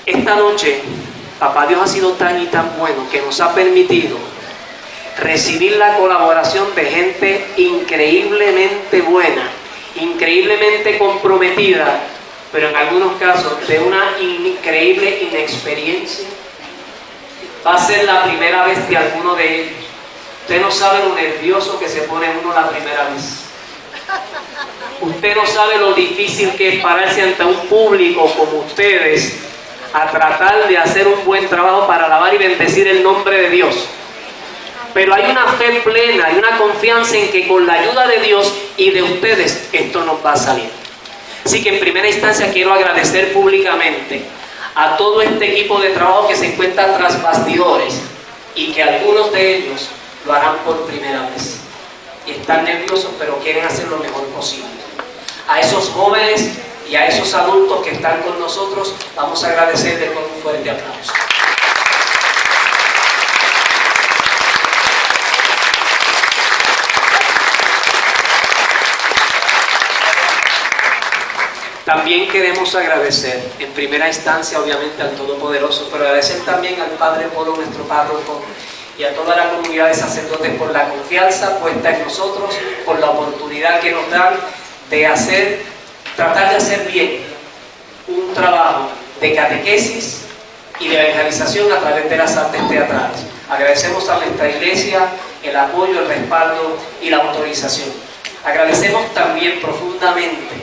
Esta noche, Papá Dios ha sido tan y tan bueno que nos ha permitido recibir la colaboración de gente increíblemente buena, increíblemente comprometida, pero en algunos casos de una increíble inexperiencia. Va a ser la primera vez de alguno de ellos. Usted no sabe lo nervioso que se pone uno la primera vez. Usted no sabe lo difícil que es pararse ante un público como ustedes a tratar de hacer un buen trabajo para alabar y bendecir el nombre de Dios. Pero hay una fe plena, hay una confianza en que con la ayuda de Dios y de ustedes esto nos va a salir. Así que en primera instancia quiero agradecer públicamente a todo este equipo de trabajo que se encuentra tras bastidores y que algunos de ellos lo harán por primera vez. Y están nerviosos, pero quieren hacer lo mejor posible. A esos jóvenes y a esos adultos que están con nosotros, vamos a agradecerles con un fuerte aplauso. También queremos agradecer, en primera instancia, obviamente, al Todopoderoso, pero agradecer también al Padre Polo, nuestro párroco, y a toda la comunidad de sacerdotes por la confianza puesta en nosotros, por la oportunidad que nos dan de tratar de hacer bien un trabajo de catequesis y de evangelización a través de las artes teatrales. Agradecemos a nuestra iglesia el apoyo, el respaldo y la autorización. Agradecemos también profundamente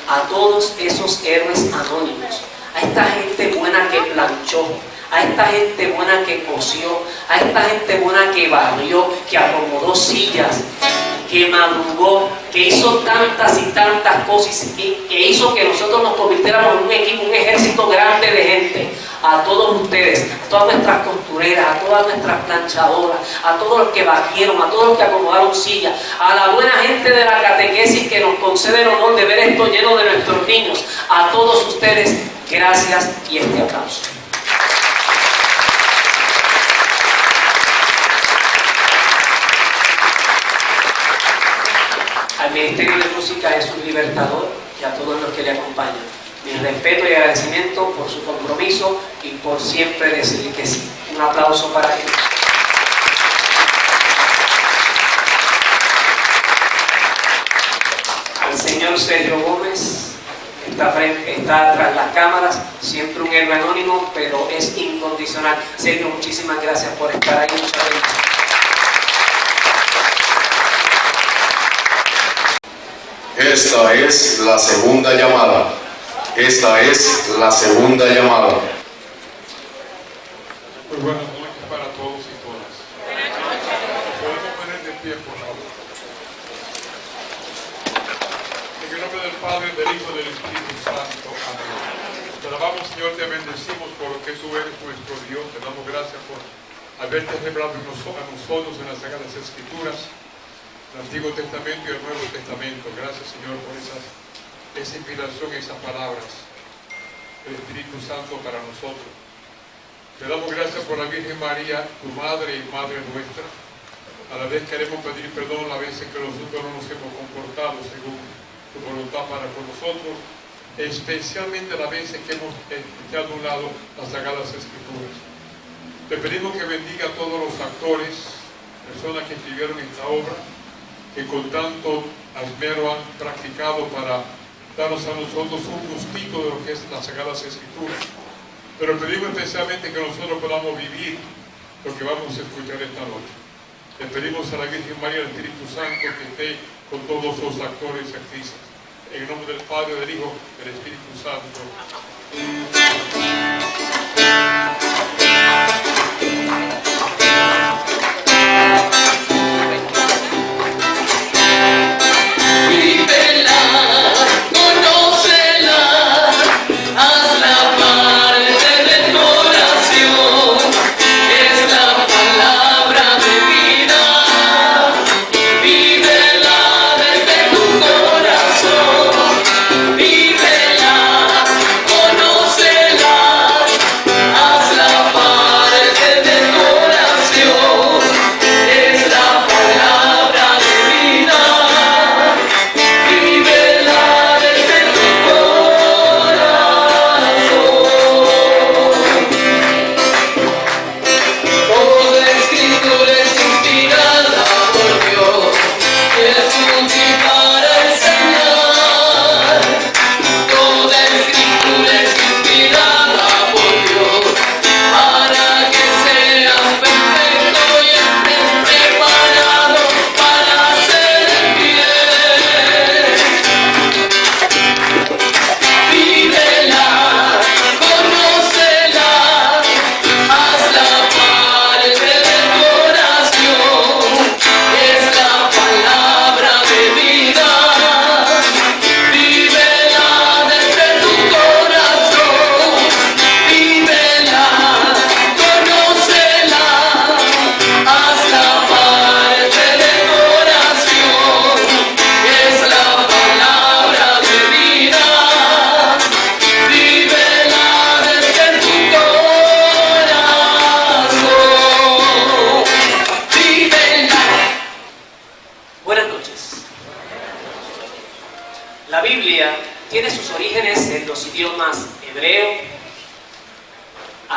a todos esos héroes anónimos, a esta gente buena que planchó, a esta gente buena que cosió, a esta gente buena que barrió, que acomodó sillas, que madrugó, que hizo tantas y tantas cosas, que hizo que nosotros nos convirtiéramos en un equipo, un ejército grande de gente. A todos ustedes, a todas nuestras costureras, a todas nuestras planchadoras, a todos los que barrieron, a todos los que acomodaron sillas, a la buena gente de la catequesis que nos concede el honor de ver esto lleno de nuestros niños, a todos ustedes, gracias y este aplauso. Al Ministerio de Música Jesús Libertador y a todos los que le acompañan. Mi respeto y agradecimiento por su compromiso y por siempre decir que sí. Un aplauso para ellos. Al señor Sergio Gómez, está tras las cámaras, siempre un héroe anónimo, pero es incondicional. Sergio, muchísimas gracias por estar ahí. Muchas gracias. Esta es la segunda llamada. Esta es la segunda llamada. Muy buenas noches para todos y todas. Podemos poner de pie, por favor. En el nombre del Padre, del Hijo y del Espíritu Santo. Amén. Te alabamos, Señor, te bendecimos por lo que tú eres nuestro Dios. Te damos gracias por haberte revelado a nosotros en las Sagradas Escrituras, el Antiguo Testamento y el Nuevo Testamento. Gracias, Señor, por esa inspiración, esas palabras del Espíritu Santo para nosotros. Te damos gracias por la Virgen María, tu Madre y Madre nuestra. A la vez queremos pedir perdón las veces que nosotros no nos hemos comportado según tu voluntad para con nosotros, especialmente las veces que hemos echado a un lado las Sagradas Escrituras. Te pedimos que bendiga a todos los actores, personas que escribieron esta obra, que con tanto esmero han practicado para darnos a nosotros un gustico de lo que es las Sagradas Escrituras. Pero pedimos especialmente que nosotros podamos vivir lo que vamos a escuchar esta noche. Le pedimos a la Virgen María, al Espíritu Santo, que esté con todos los actores y actrices. En el nombre del Padre, del Hijo y del Espíritu Santo. Vívela, conoce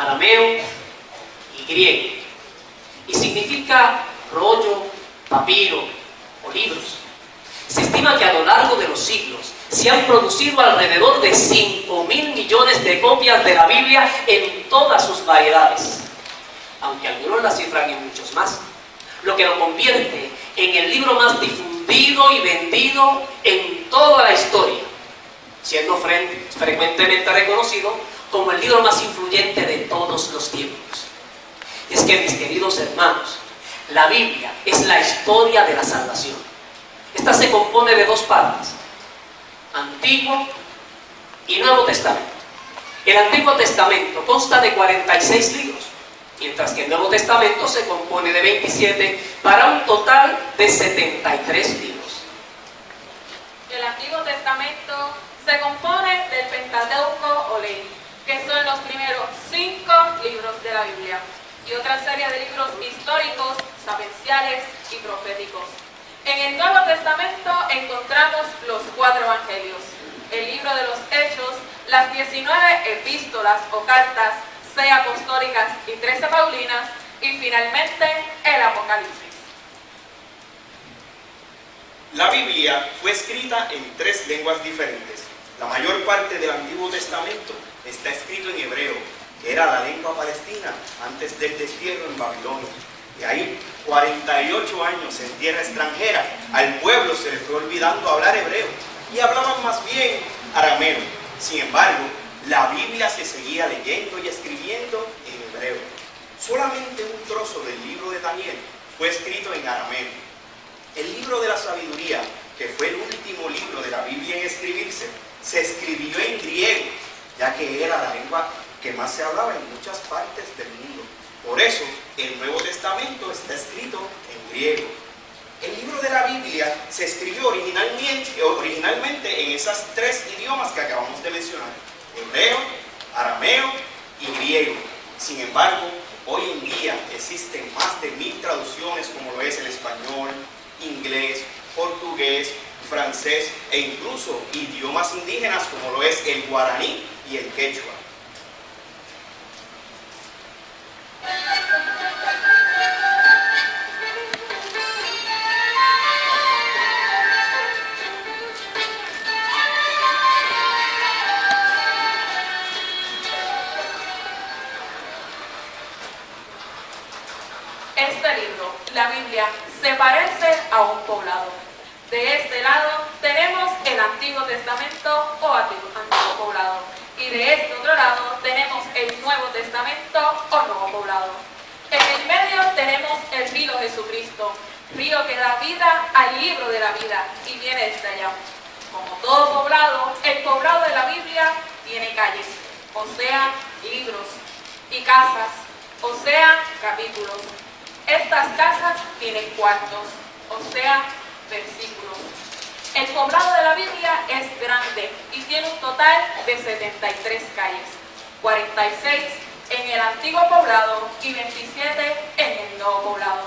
arameo y griego, y significa rollo, papiro o libros. Se estima que a lo largo de los siglos se han producido alrededor de 5.000 millones de copias de la Biblia en todas sus variedades, aunque algunos la cifran en muchos más, lo que lo convierte en el libro más difundido y vendido en toda la historia, siendo frecuentemente reconocido como el libro más influyente de todos los tiempos. Es que, mis queridos hermanos, la Biblia es la historia de la salvación. Esta se compone de dos partes: Antiguo y Nuevo Testamento. El Antiguo Testamento consta de 46 libros, mientras que el Nuevo Testamento se compone de 27, para un total de 73 libros. El Antiguo Testamento se compone del Pentateuco o Ley, que son los primeros 5 libros de la Biblia, y otra serie de libros históricos, sapienciales y proféticos. En el Nuevo Testamento encontramos los 4 evangelios, el libro de los Hechos, las 19 epístolas o cartas, 6 apostólicas y 13 paulinas, y finalmente el Apocalipsis. La Biblia fue escrita en 3 lenguas diferentes. La mayor parte del Antiguo Testamento está escrito en hebreo, que era la lengua palestina antes del destierro en Babilonia. Y ahí, 48 años en tierra extranjera, al pueblo se le fue olvidando hablar hebreo y hablaban más bien arameo. Sin embargo, la Biblia se seguía leyendo y escribiendo en hebreo. Solamente un trozo del libro de Daniel fue escrito en arameo. El libro de la sabiduría, que fue el último libro de la Biblia en escribirse, se escribió en griego, ya que era la lengua que más se hablaba en muchas partes del mundo. Por eso, el Nuevo Testamento está escrito en griego. El libro de la Biblia se escribió originalmente en esas 3 idiomas que acabamos de mencionar: hebreo, arameo y griego. Sin embargo, hoy en día existen más de 1000 traducciones, como lo es el español, inglés, portugués, francés e incluso idiomas indígenas como lo es el guaraní y el quechua. Este libro, la Biblia, se parece a un poblado. De este lado tenemos el Antiguo Testamento o Antiguo Poblado, y de este otro lado tenemos el Nuevo Testamento o Nuevo Poblado. En el medio tenemos el río Jesucristo, río que da vida al libro de la vida y viene desde allá. Como todo poblado, el poblado de la Biblia tiene calles, o sea, libros, y casas, o sea, capítulos. Estas casas tienen cuartos, o sea, versículos. El poblado de la Biblia es grande y tiene un total de 73 calles, 46 en el antiguo poblado y 27 en el nuevo poblado.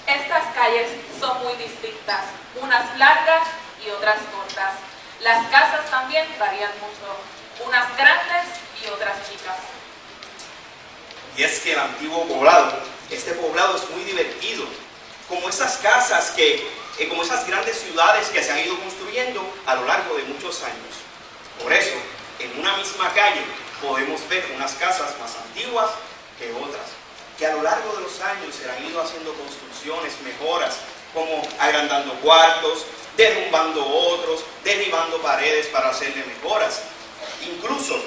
Estas calles son muy distintas, unas largas y otras cortas. Las casas también varían mucho, unas grandes y otras chicas. Y es que el antiguo poblado, este poblado es muy divertido, como esas casas como esas grandes ciudades que se han ido construyendo a lo largo de muchos años. Por eso, en una misma calle podemos ver unas casas más antiguas que otras, que a lo largo de los años se han ido haciendo construcciones, mejoras, como agrandando cuartos, derrumbando otros, derribando paredes para hacerle mejoras. Incluso,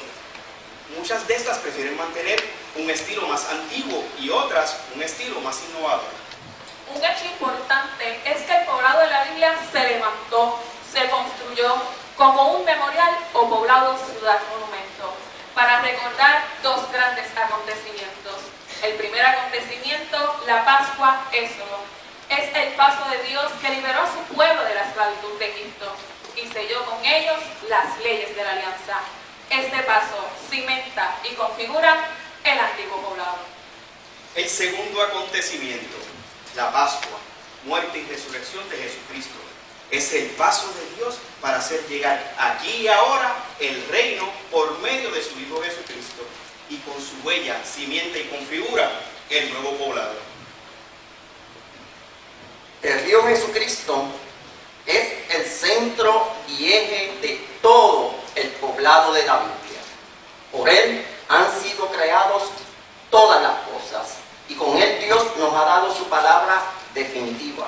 muchas de estas prefieren mantener un estilo más antiguo y otras un estilo más innovador. Un hecho importante es que el poblado de la Biblia se levantó, se construyó como un memorial o poblado ciudad monumento para recordar 2 grandes acontecimientos. El primer acontecimiento, la Pascua, Éxodo, es el paso de Dios que liberó a su pueblo de la esclavitud de Egipto y selló con ellos las leyes de la alianza. Este paso cimenta y configura el antiguo poblado. El segundo acontecimiento, la Pascua, muerte y resurrección de Jesucristo, es el paso de Dios para hacer llegar aquí y ahora el reino por medio de su Hijo Jesucristo. y con su huella, simiente y configura el nuevo poblado. El río Jesucristo es el centro y eje de todo el poblado de la Biblia. Por él han sido creados todas las cosas y con él Dios nos ha dado su palabra definitiva.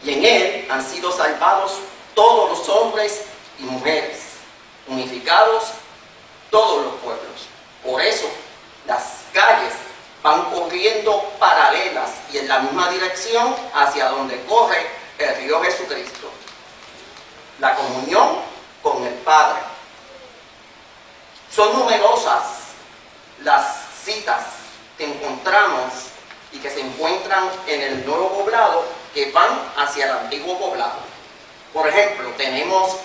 Y en él han sido salvados todos los hombres y mujeres, unificados todos los pueblos. Por eso las calles van corriendo paralelas y en la misma dirección hacia donde corre el río Jesucristo. La comunión con el Padre. Son numerosas las citas que encontramos y que se encuentran en el nuevo poblado que van hacia el antiguo poblado. Por ejemplo, tenemos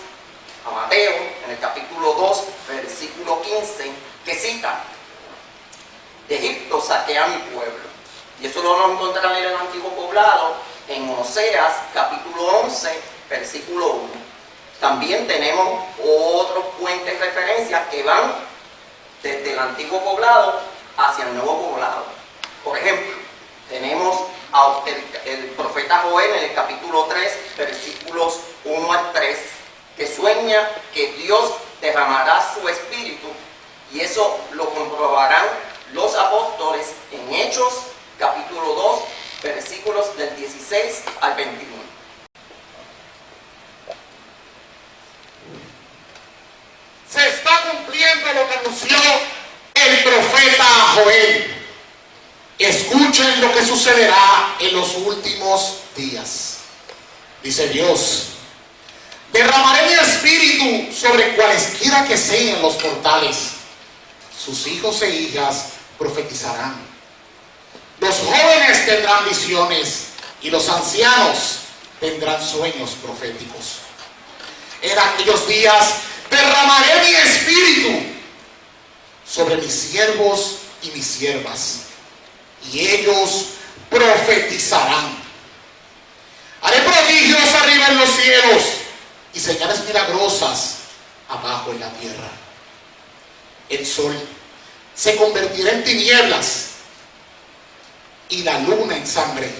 a Mateo en el capítulo 2, versículo 15, que cita: de Egipto saqué a mi pueblo. Y eso lo vamos a encontrar en el antiguo poblado, en Oseas, capítulo 11, versículo 1. También tenemos otros puentes de referencia que van desde el antiguo poblado hacia el nuevo poblado. Por ejemplo, tenemos el profeta Joel en el capítulo 3, versículos 1 al 3, que sueña que Dios derramará su espíritu, y eso lo comprobarán los apóstoles en Hechos, capítulo 2, versículos del 16 al 21. Se está cumpliendo lo que anunció el profeta Joel. Escuchen lo que sucederá en los últimos días. Dice Dios: derramaré mi espíritu sobre cualesquiera que sean los mortales. Sus hijos e hijas profetizarán. Los jóvenes tendrán visiones y los ancianos tendrán sueños proféticos. En aquellos días derramaré mi espíritu sobre mis siervos y mis siervas, y ellos profetizarán. Haré prodigios arriba en los cielos y señales milagrosas abajo en la tierra. El sol se convertirá en tinieblas y la luna en sangre,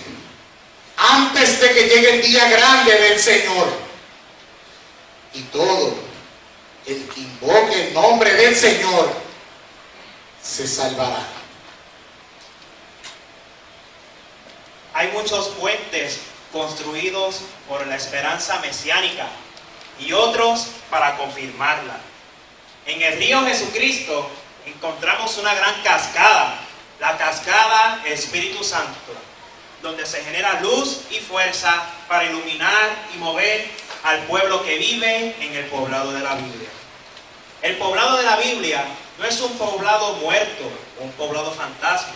antes de que llegue el día grande del Señor. Y todo el que invoque el nombre del Señor se salvará. Hay muchos puentes construidos por la esperanza mesiánica y otros para confirmarla. En el río Jesucristo encontramos una gran cascada, la cascada Espíritu Santo, donde se genera luz y fuerza para iluminar y mover al pueblo que vive en el poblado de la Biblia. El poblado de la Biblia no es un poblado muerto o un poblado fantasma,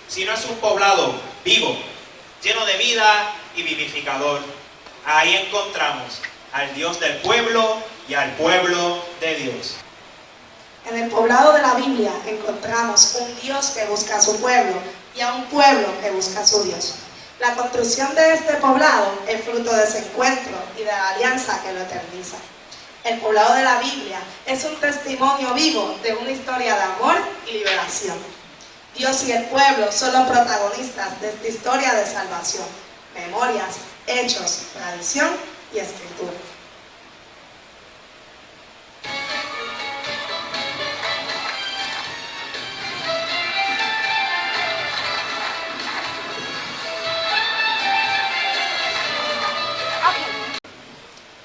sino es un poblado vivo, lleno de vida y vivificador. Ahí encontramos al Dios del pueblo y al pueblo de Dios. En el poblado de la Biblia encontramos un Dios que busca a su pueblo y a un pueblo que busca a su Dios. La construcción de este poblado es fruto de ese encuentro y de la alianza que lo eterniza. El poblado de la Biblia es un testimonio vivo de una historia de amor y liberación. Dios y el pueblo son los protagonistas de esta historia de salvación, memorias, hechos, tradición y escritura.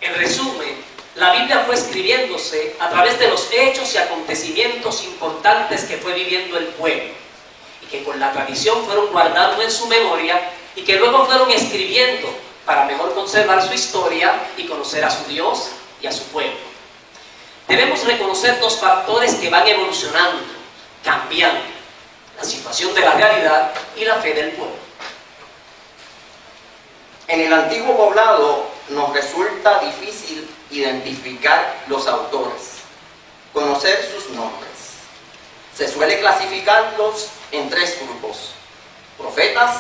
En resumen, la Biblia fue escribiéndose a través de los hechos y acontecimientos importantes que fue viviendo el pueblo, y que con la tradición fueron guardando en su memoria y que luego fueron escribiendo para mejor conservar su historia y conocer a su Dios y a su pueblo. Debemos reconocer dos factores que van evolucionando, cambiando: la situación de la realidad y la fe del pueblo. En el antiguo poblado nos resulta difícil identificar los autores, conocer sus nombres. Se suele clasificarlos en tres grupos: profetas,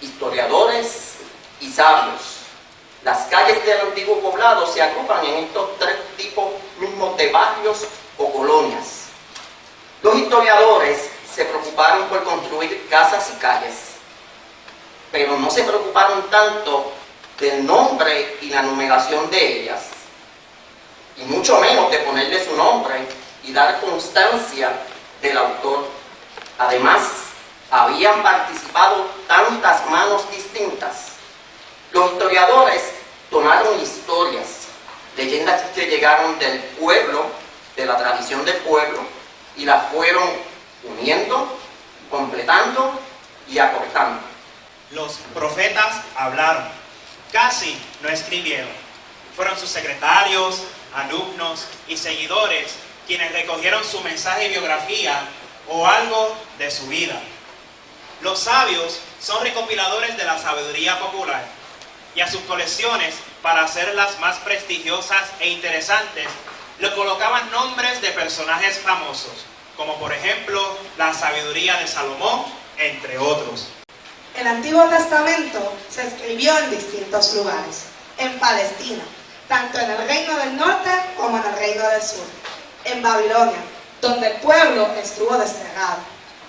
historiadores y sabios. Las calles del antiguo poblado se agrupan en estos tres tipos mismos de barrios o colonias. Los historiadores se preocuparon por construir casas y calles, pero no se preocuparon tanto del nombre y la numeración de ellas, y mucho menos de ponerle su nombre y dar constancia del autor. Además, habían participado tantas manos distintas. Los historiadores tomaron historias, leyendas que llegaron del pueblo, de la tradición del pueblo, y las fueron uniendo, completando y acortando. Los profetas hablaron, casi no escribieron. Fueron sus secretarios, alumnos y seguidores quienes recogieron su mensaje y biografía o algo de su vida. Los sabios son recopiladores de la sabiduría popular, y a sus colecciones, para hacerlas más prestigiosas e interesantes, le colocaban nombres de personajes famosos, como por ejemplo la sabiduría de Salomón, entre otros. El Antiguo Testamento se escribió en distintos lugares, en Palestina, tanto en el reino del norte como en el reino del sur, en Babilonia, donde el pueblo estuvo desterrado,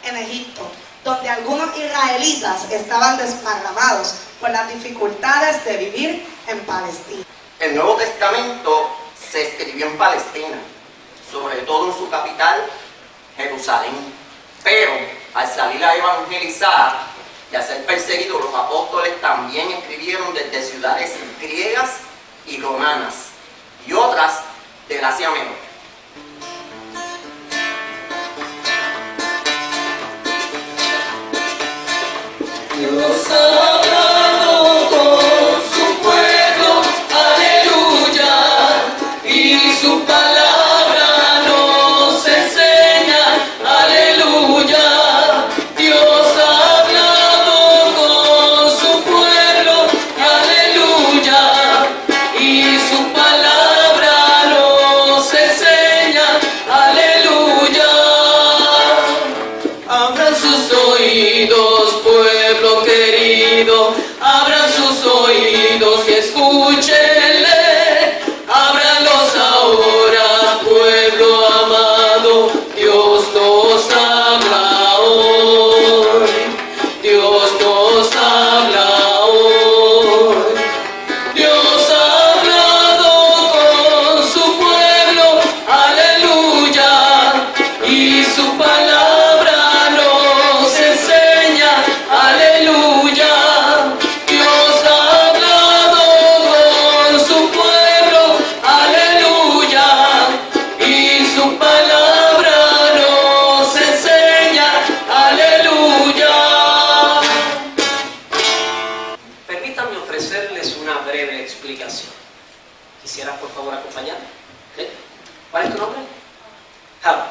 en Egipto, donde algunos israelitas estaban desparramados por las dificultades de vivir en Palestina. El Nuevo Testamento se escribió en Palestina, sobre todo en su capital, Jerusalén. Pero al salir a evangelizar y a ser perseguidos, los apóstoles también escribieron desde ciudades griegas y romanas y otras del Asia Menor. Dios ha hablado con su pueblo, aleluya, y su palabra nos enseña, aleluya. Dios ha hablado con su pueblo, aleluya, y su palabra nos enseña, aleluya. Abran sus oídos, pueblo querido, abran sus oídos y escúchenle, ábranlos ahora, pueblo amado, Dios nos habla hoy, Dios nos habla hoy. Dios ha hablado con su pueblo, aleluya, y su palabra nos enseña, aleluya. Dios ha hablado con su pueblo, aleluya, y su palabra nos enseña, aleluya. Permítanme ofrecerles una breve explicación. ¿Quisieras por favor acompañarme? ¿Sí? ¿Cuál es tu nombre? Harold.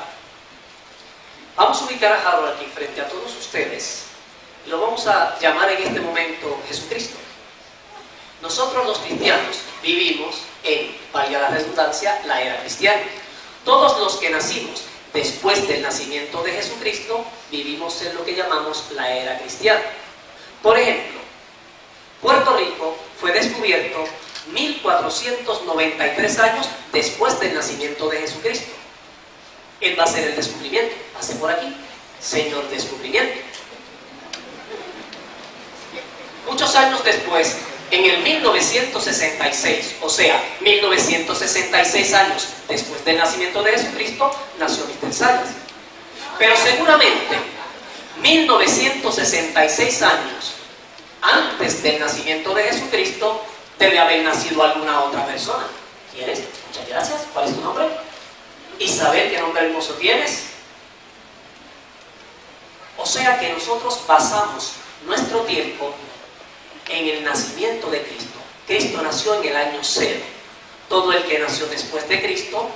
Vamos a ubicar a Harold aquí frente a todos ustedes y lo vamos a llamar en este momento Jesucristo. Nosotros los cristianos vivimos en, valga la redundancia, la era cristiana. Todos los que nacimos después del nacimiento de Jesucristo vivimos en lo que llamamos la era cristiana. Por ejemplo, Puerto Rico fue descubierto 1493 años después del nacimiento de Jesucristo. Él va a ser el descubrimiento. Pase por aquí, señor descubrimiento. Muchos años después, en el 1966, o sea, 1966 años después del nacimiento de Jesucristo, nació Mr. Sayas. Pero seguramente, 1966 años antes del nacimiento de Jesucristo, debe haber nacido alguna otra persona. ¿Quién es? Muchas gracias. ¿Cuál es tu nombre? Isabel, ¿qué nombre hermoso tienes? O sea que nosotros basamos nuestro tiempo en el nacimiento de Cristo. Cristo nació en el año 0. Todo el que nació después de Cristo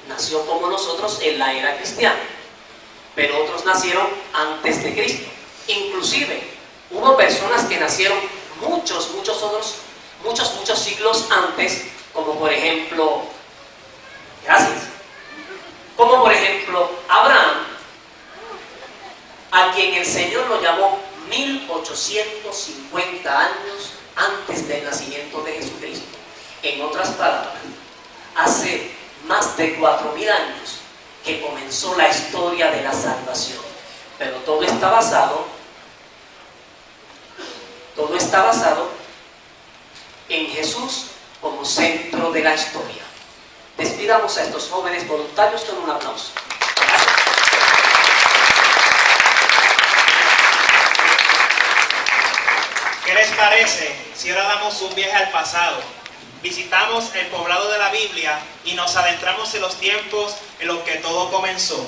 nació como nosotros en la era cristiana. Pero otros nacieron antes de Cristo. Inclusive hubo personas que nacieron muchos siglos antes, como por ejemplo, como por ejemplo Abraham, a quien el Señor lo llamó 1850 años antes del nacimiento de Jesucristo. En otras palabras, hace más de 4000 años que comenzó la historia de la salvación. Pero está basado en Jesús como centro de la historia. Despidamos a estos jóvenes voluntarios con un aplauso. ¿Qué les parece si ahora damos un viaje al pasado? Visitamos el poblado de la Biblia y nos adentramos en los tiempos en los que todo comenzó.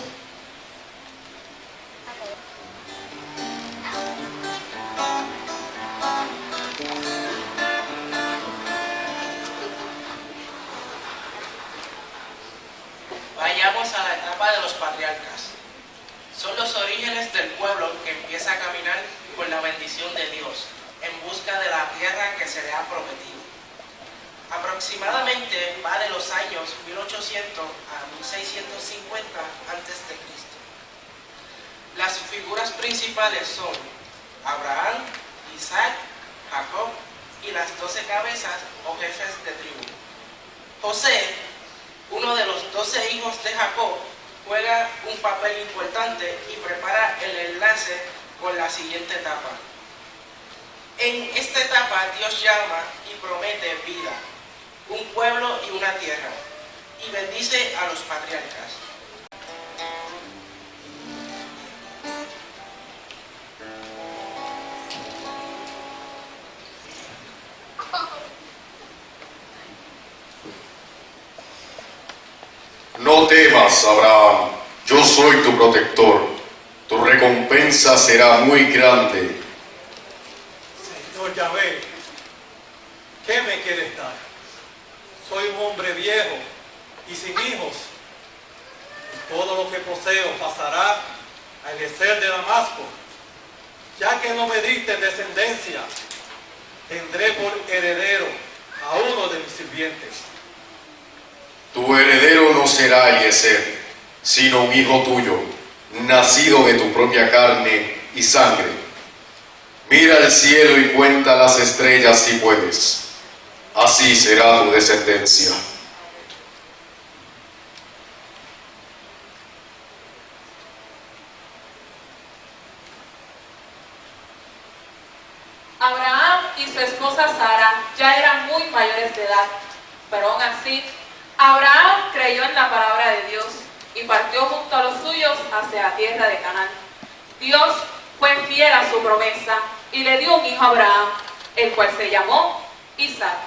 Vayamos a la etapa de los patriarcas. Son los orígenes del pueblo que empieza a caminar con la bendición de Dios en busca de la tierra que se le ha prometido. Aproximadamente va de los años 1800 a 1650 a.C. Las figuras principales son Abraham, Isaac, Jacob y las 12 cabezas o jefes de tribu. José, uno de los 12 hijos de Jacob, juega un papel importante y prepara el enlace con la siguiente etapa. En esta etapa Dios llama y promete vida, un pueblo y una tierra, y bendice a los patriarcas. No temas, Abraham, yo soy tu protector. Tu recompensa será muy grande. Señor Yahvé, ¿qué me quieres dar? Soy un hombre viejo y sin hijos. Y todo lo que poseo pasará a Eliezer de Damasco. Ya que no me diste descendencia, tendré por heredero a uno de mis sirvientes. Tu heredero no será Eliezer, sino un hijo tuyo, nacido de tu propia carne y sangre. Mira el cielo y cuenta las estrellas si puedes. Así será tu descendencia. Abraham y su esposa Sara ya eran muy mayores de edad, pero aún así, Abraham creyó en la palabra de Dios y partió junto a los suyos hacia la tierra de Canaán. Dios fue fiel a su promesa y le dio un hijo a Abraham, el cual se llamó Isaac.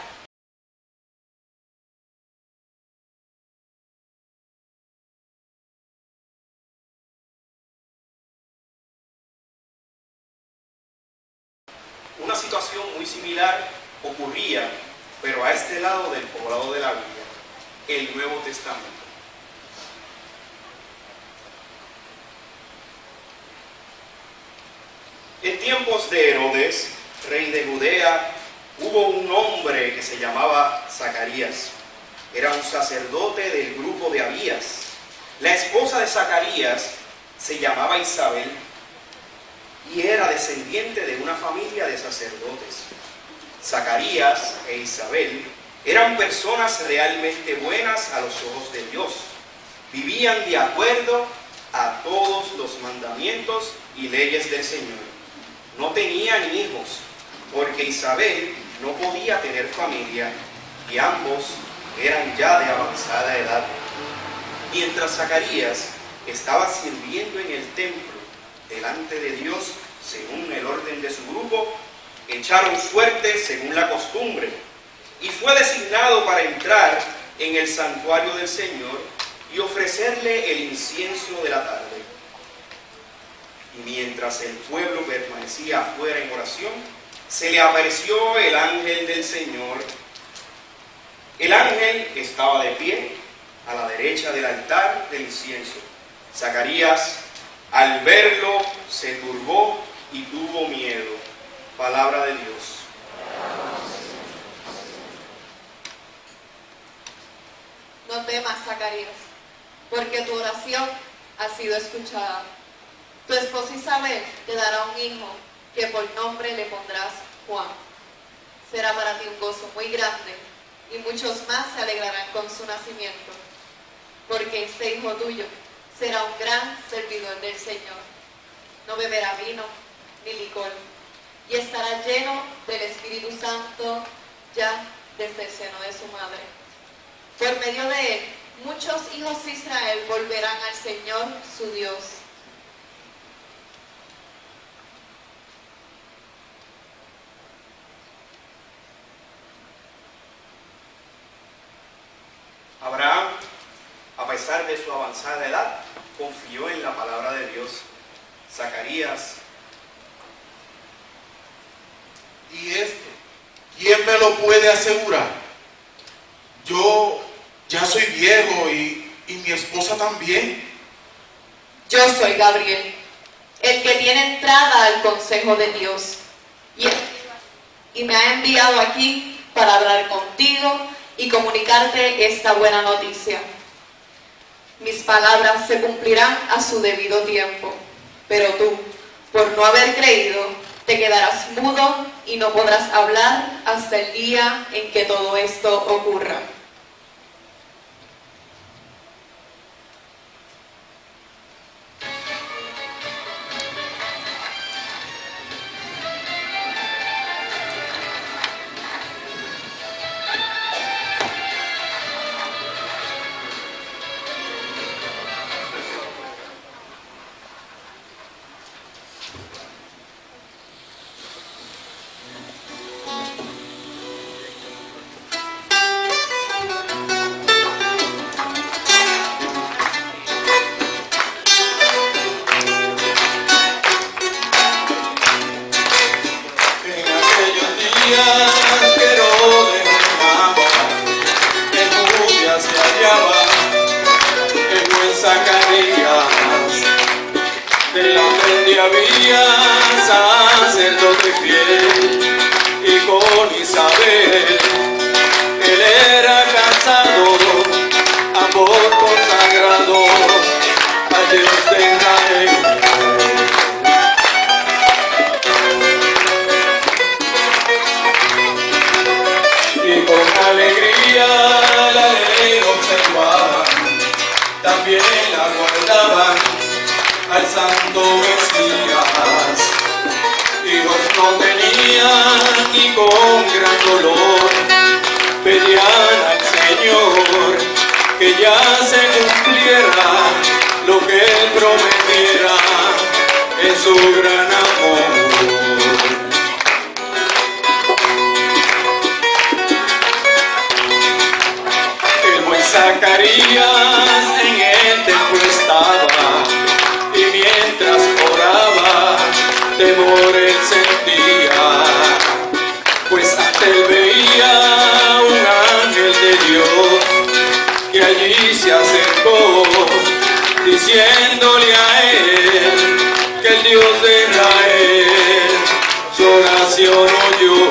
Una situación muy similar ocurría, pero a este lado del poblado de la Biblia, el Nuevo Testamento. En tiempos de Herodes, rey de Judea, hubo un hombre que se llamaba Zacarías. Era un sacerdote del grupo de Abías. La esposa de Zacarías se llamaba Isabel y era descendiente de una familia de sacerdotes. Zacarías e Isabel eran personas realmente buenas a los ojos de Dios. Vivían de acuerdo a todos los mandamientos y leyes del Señor. No tenían hijos, porque Isabel no podía tener familia y ambos eran ya de avanzada edad. Mientras Zacarías estaba sirviendo en el templo delante de Dios según el orden de su grupo, echaron suerte según la costumbre y fue designado para entrar en el santuario del Señor y ofrecerle el incienso de la tarde. Y mientras el pueblo permanecía afuera en oración, se le apareció el ángel del Señor. El ángel estaba de pie a la derecha del altar del incienso. Zacarías, al verlo, se turbó y tuvo miedo. Palabra de Dios. No temas, Zacarías, porque tu oración ha sido escuchada. Tu esposa Isabel te dará un hijo que por nombre le pondrás Juan. Será para ti un gozo muy grande y muchos más se alegrarán con su nacimiento, porque este hijo tuyo será un gran servidor del Señor. no beberá vino ni licor, y estará lleno del Espíritu Santo ya desde el seno de su madre. Por medio de él, muchos hijos de Israel volverán al Señor su Dios. Abraham, a pesar de su avanzada edad, confió en la palabra de Dios. Zacarías. Y esto, ¿quién me lo puede asegurar? Yo ya soy viejo y mi esposa también. Yo soy Gabriel, el que tiene entrada al consejo de Dios, y me ha enviado aquí para hablar contigo y comunicarte esta buena noticia. Mis palabras se cumplirán a su debido tiempo, pero tú, por no haber creído, te quedarás mudo y no podrás hablar hasta el día en que todo esto ocurra. sacerdote fiel, y con Isabel él era casado, amor consagrado al Dios de Israel. Y con alegría la ley observaban, también la guardaban, alzando Mesías. Hijos no tenían y con gran dolor pedían al Señor que ya se cumpliera lo que Él prometiera en su gran amor. El buen Zacarías en el templo estaba, y mientras oraba, temor él sentía, pues ante él veía un ángel de Dios que allí se acercó, diciéndole a él que el Dios de Israel su oración oyó.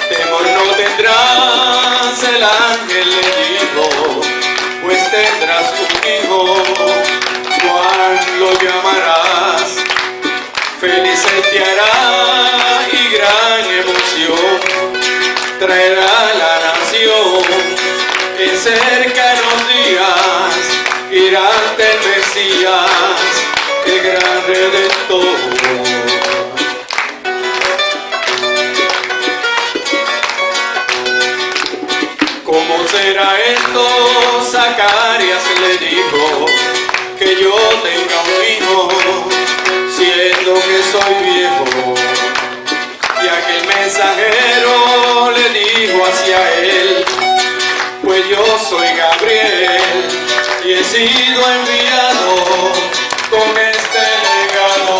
Temor no tendrás, el ángel le dijo, pues tendrás un hijo, Juan lo llamarás, feliz se te hará y gran emoción traerá a la nación. En cercanos días irá ante el Mesías, el gran Redentor. ¿Cómo será esto? Zacarías le dijo, que yo tenga un hijo, siendo que soy viejo. Y aquel mensajero le dijo hacia él, pues yo soy Gabriel y he sido enviado con este legado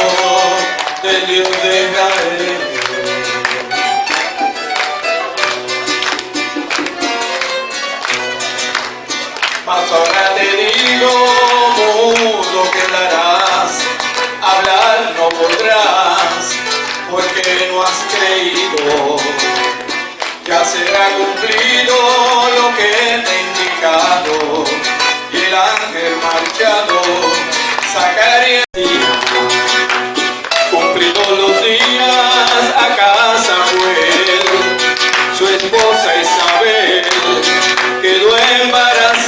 del Dios de Israel. Mas ahora te digo, mudo quedarás, hablar no podrás, porque no has creído. Ya será cumplido lo que te he indicado, y el ángel marchado, Zacarías. Cumplidos los días, a casa fue él, su esposa Isabel quedó embarazada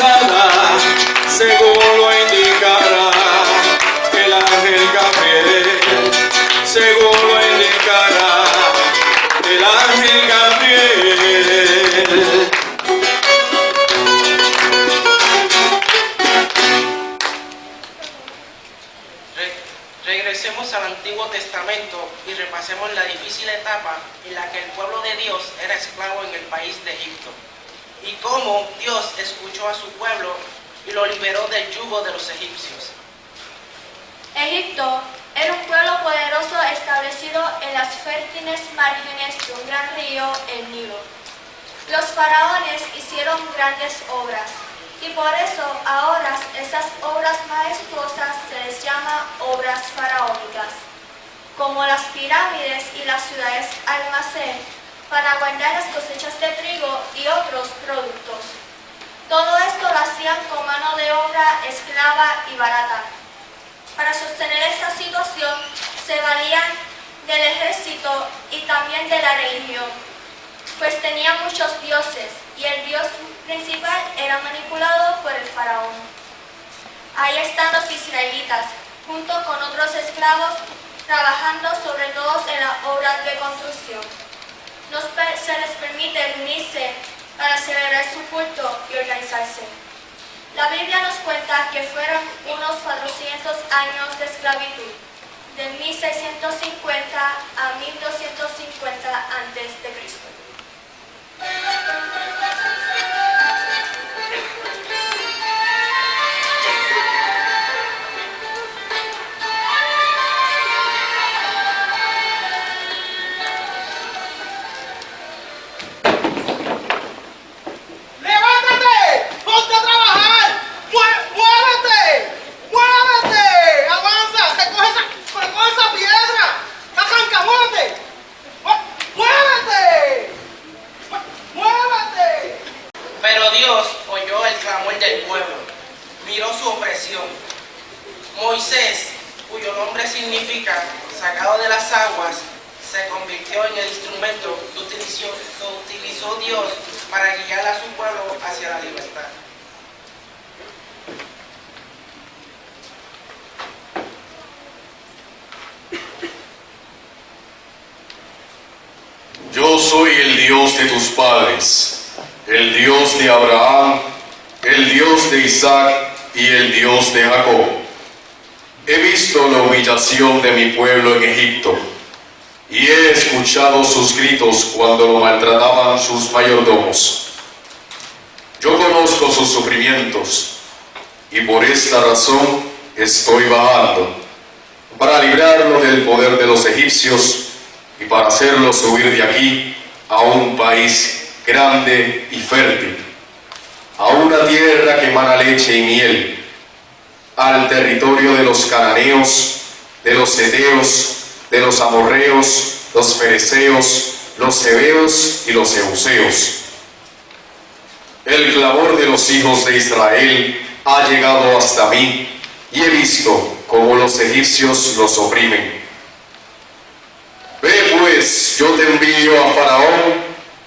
al Antiguo Testamento y repasemos la difícil etapa en la que el pueblo de Dios era esclavo en el país de Egipto, y cómo Dios escuchó a su pueblo y lo liberó del yugo de los egipcios. Egipto era un pueblo poderoso establecido en las fértiles márgenes de un gran río, el Nilo. Los faraones hicieron grandes obras, y por eso ahora esas obras majestuosas se les llama obras faraónicas, como las pirámides y las ciudades almacén para guardar las cosechas de trigo y otros productos. Todo esto lo hacían con mano de obra esclava y barata. Para sostener esta situación se valían del ejército y también de la religión, pues tenían muchos dioses y el dios principal era manipulado por el faraón. Ahí están los israelitas, junto con otros esclavos, trabajando sobre todo en las obras de construcción. No se les permite reunirse para celebrar su culto y organizarse. La Biblia nos cuenta que fueron unos 400 años de esclavitud, de 1650 a 1250 a.C. ¡Levántate! ¡Ponte a trabajar! ¡Muévete! ¡Muévete! ¡Avanza! ¡Recoge esa piedra! ¡Arranca! ¡Muévete! ¡Muévete! ¡Muévete! Pero Dios oyó el clamor del pueblo, miró su opresión. Moisés, cuyo nombre significa sacado de las aguas, se convirtió en el instrumento que utilizó Dios para guiar a su pueblo hacia la libertad. Yo soy el Dios de tus padres, el Dios de Abraham, el Dios de Isaac y el Dios de Jacob. He visto la humillación de mi pueblo en Egipto y he escuchado sus gritos cuando lo maltrataban sus mayordomos. Yo conozco sus sufrimientos y por esta razón estoy bajando para librarlo del poder de los egipcios y para hacerlo subir de aquí a un país grande y fértil, a una tierra que emana leche y miel, al territorio de los cananeos, de los heteos, de los amorreos, los fereceos, los heveos y los jebuseos. El clamor de los hijos de Israel ha llegado hasta mí y he visto cómo los egipcios los oprimen. Ve pues, yo te envío a Faraón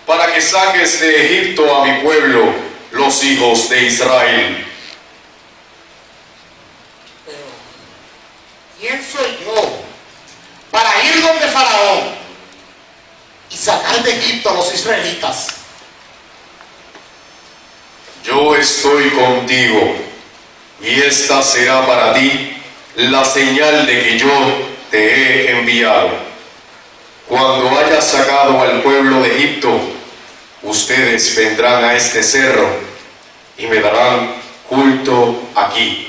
para que saques de Egipto a mi pueblo, los hijos de Israel. Pero, ¿quién soy yo para ir donde Faraón y sacar de Egipto a los israelitas? Yo estoy contigo, y esta será para ti la señal de que yo te he enviado. Cuando hayas sacado al pueblo de Egipto, ustedes vendrán a este cerro y me darán culto aquí.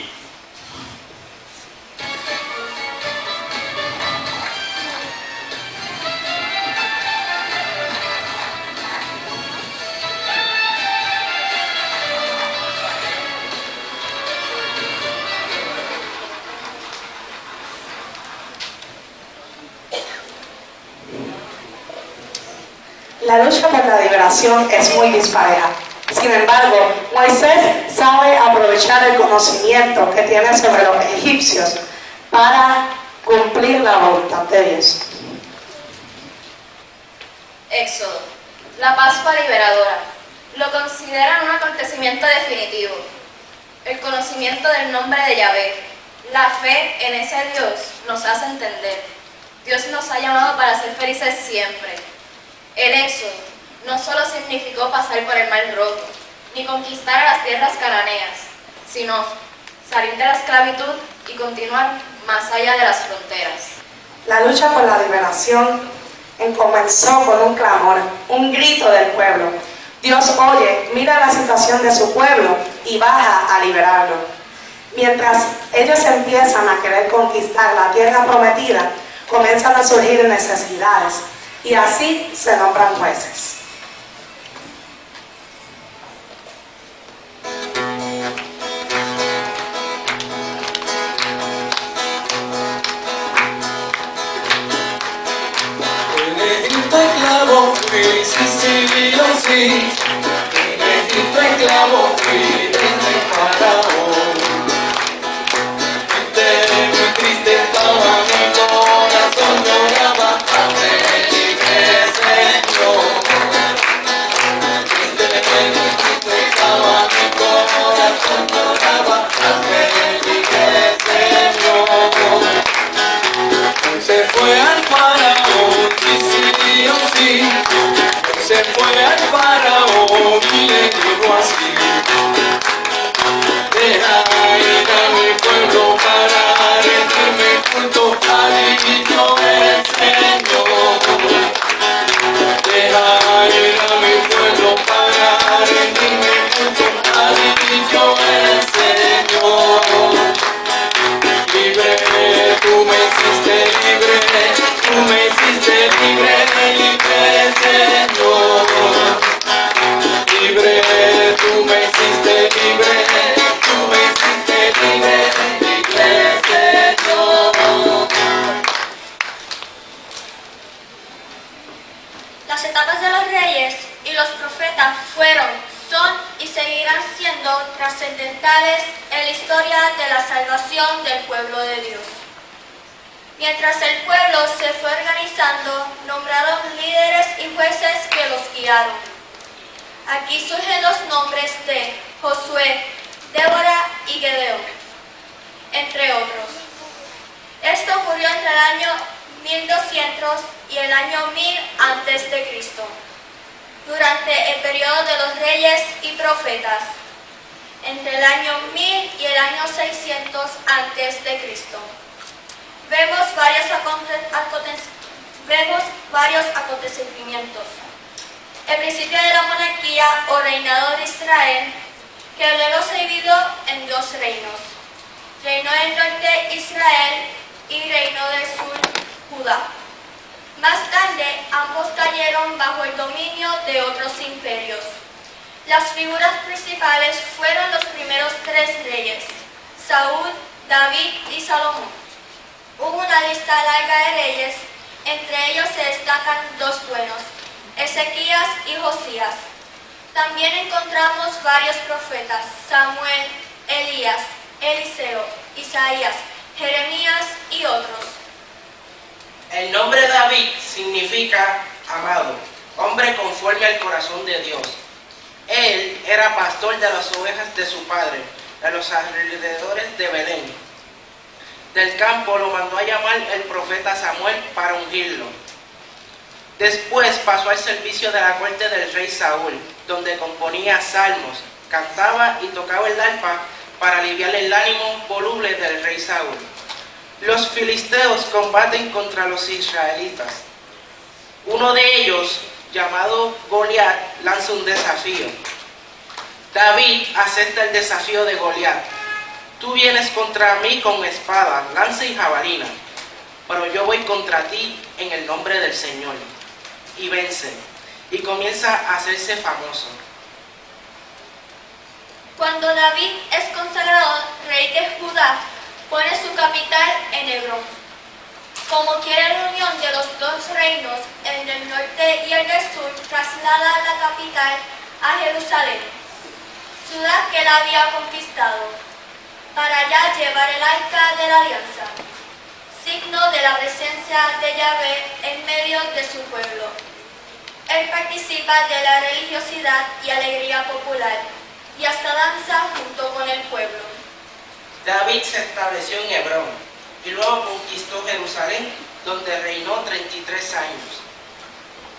La lucha por la liberación es muy dispareja. Sin embargo, Moisés sabe aprovechar el conocimiento que tiene sobre los egipcios para cumplir la voluntad de Dios. Éxodo. La Pascua liberadora. Lo consideran un acontecimiento definitivo. El conocimiento del nombre de Yahvé, la fe en ese Dios nos hace entender. Dios nos ha llamado para ser felices siempre. El éxodo no solo significó pasar por el Mar Rojo, ni conquistar a las tierras cananeas, sino salir de la esclavitud y continuar más allá de las fronteras. La lucha por la liberación comenzó con un clamor, un grito del pueblo. Dios oye, mira la situación de su pueblo y baja a liberarlo. Mientras ellos empiezan a querer conquistar la tierra prometida, comienzan a surgir necesidades y así se nombran jueces. Esclavo fui, sí, en Egipto esclavo fui, desde Faraón. Muy triste estaba mi corazón, lloraba, hazme libre, Señor. Muy triste estaba mi corazón, lloraba, hazme libre, Señor. Se fue al Faraón, sí, se fue al Faraón y le dijo así: deja ir a mi pueblo para rendirme culto a ti, yo el Señor. Deja ir a mi pueblo para rendirme culto a ti, yo el Señor. Libre, tú me hiciste libre, tú me hiciste libre, libre, Señor. Libre, tú me hiciste libre, tú me hiciste libre, libre, Señor. Las etapas de los reyes y los profetas fueron, son y seguirán siendo trascendentales en la historia de la salvación del pueblo de Dios. Mientras el pueblo se fue organizando, nombraron líderes y jueces que los guiaron. Aquí surgen los nombres de Josué, Débora y Gedeón, entre otros. Esto ocurrió entre el año 1200 y el año 1000 a.C., durante el periodo de los reyes y profetas, entre el año 1000 y el año 600 a.C. Vemos varios acontecimientos. El principio de la monarquía o reinado de Israel, que luego se dividió en dos reinos: reino del norte Israel y reino del sur Judá. Más tarde, ambos cayeron bajo el dominio de otros imperios. Las figuras principales fueron los primeros tres reyes: Saúl, David y Salomón. Hubo una lista larga de reyes, entre ellos se destacan dos buenos, Ezequías y Josías. También encontramos varios profetas: Samuel, Elías, Eliseo, Isaías, Jeremías y otros. El nombre David significa amado, hombre conforme al corazón de Dios. Él era pastor de las ovejas de su padre, de los alrededores de Belén. Del campo lo mandó a llamar el profeta Samuel para ungirlo. Después pasó al servicio de la corte del rey Saúl, donde componía salmos, cantaba y tocaba el arpa para aliviar el ánimo voluble del rey Saúl. Los filisteos combaten contra los israelitas. Uno de ellos, llamado Goliat, lanza un desafío. David acepta el desafío de Goliat. Tú vienes contra mí con espada, lanza y jabalina, pero yo voy contra ti en el nombre del Señor. Y vence, y comienza a hacerse famoso. Cuando David es consagrado rey de Judá, pone su capital en Hebrón. Como quiere la unión de los dos reinos, el del norte y el del sur, traslada la capital a Jerusalén, ciudad que él había conquistado, para allá llevar el arca de la alianza, signo de la presencia de Yahvé en medio de su pueblo. Él participa de la religiosidad y alegría popular, y hasta danza junto con el pueblo. David se estableció en Hebrón y luego conquistó Jerusalén, donde reinó 33 años.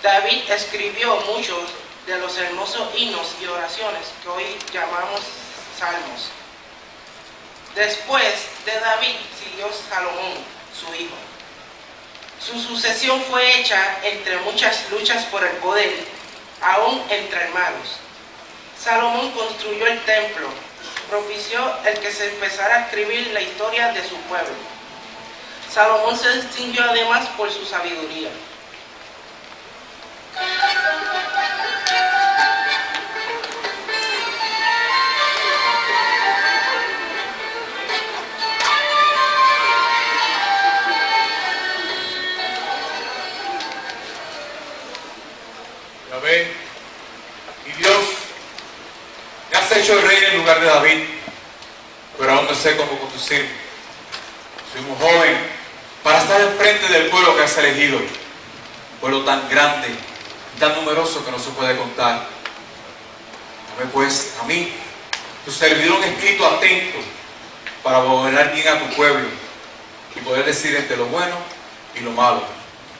David escribió muchos de los hermosos himnos y oraciones que hoy llamamos salmos. Después de David siguió Salomón, su hijo. Su sucesión fue hecha entre muchas luchas por el poder, aún entre hermanos. Salomón construyó el templo, propició el que se empezara a escribir la historia de su pueblo. Salomón se distinguió además por su sabiduría. Yahvé, mi Dios, me has hecho el rey en lugar de David, pero aún no sé cómo conducirme. Soy muy joven para estar enfrente del pueblo que has elegido, un pueblo tan grande y tan numeroso que no se puede contar. Dame pues a mí, tu servidor, un espíritu atento para gobernar bien a tu pueblo y poder decir entre lo bueno y lo malo,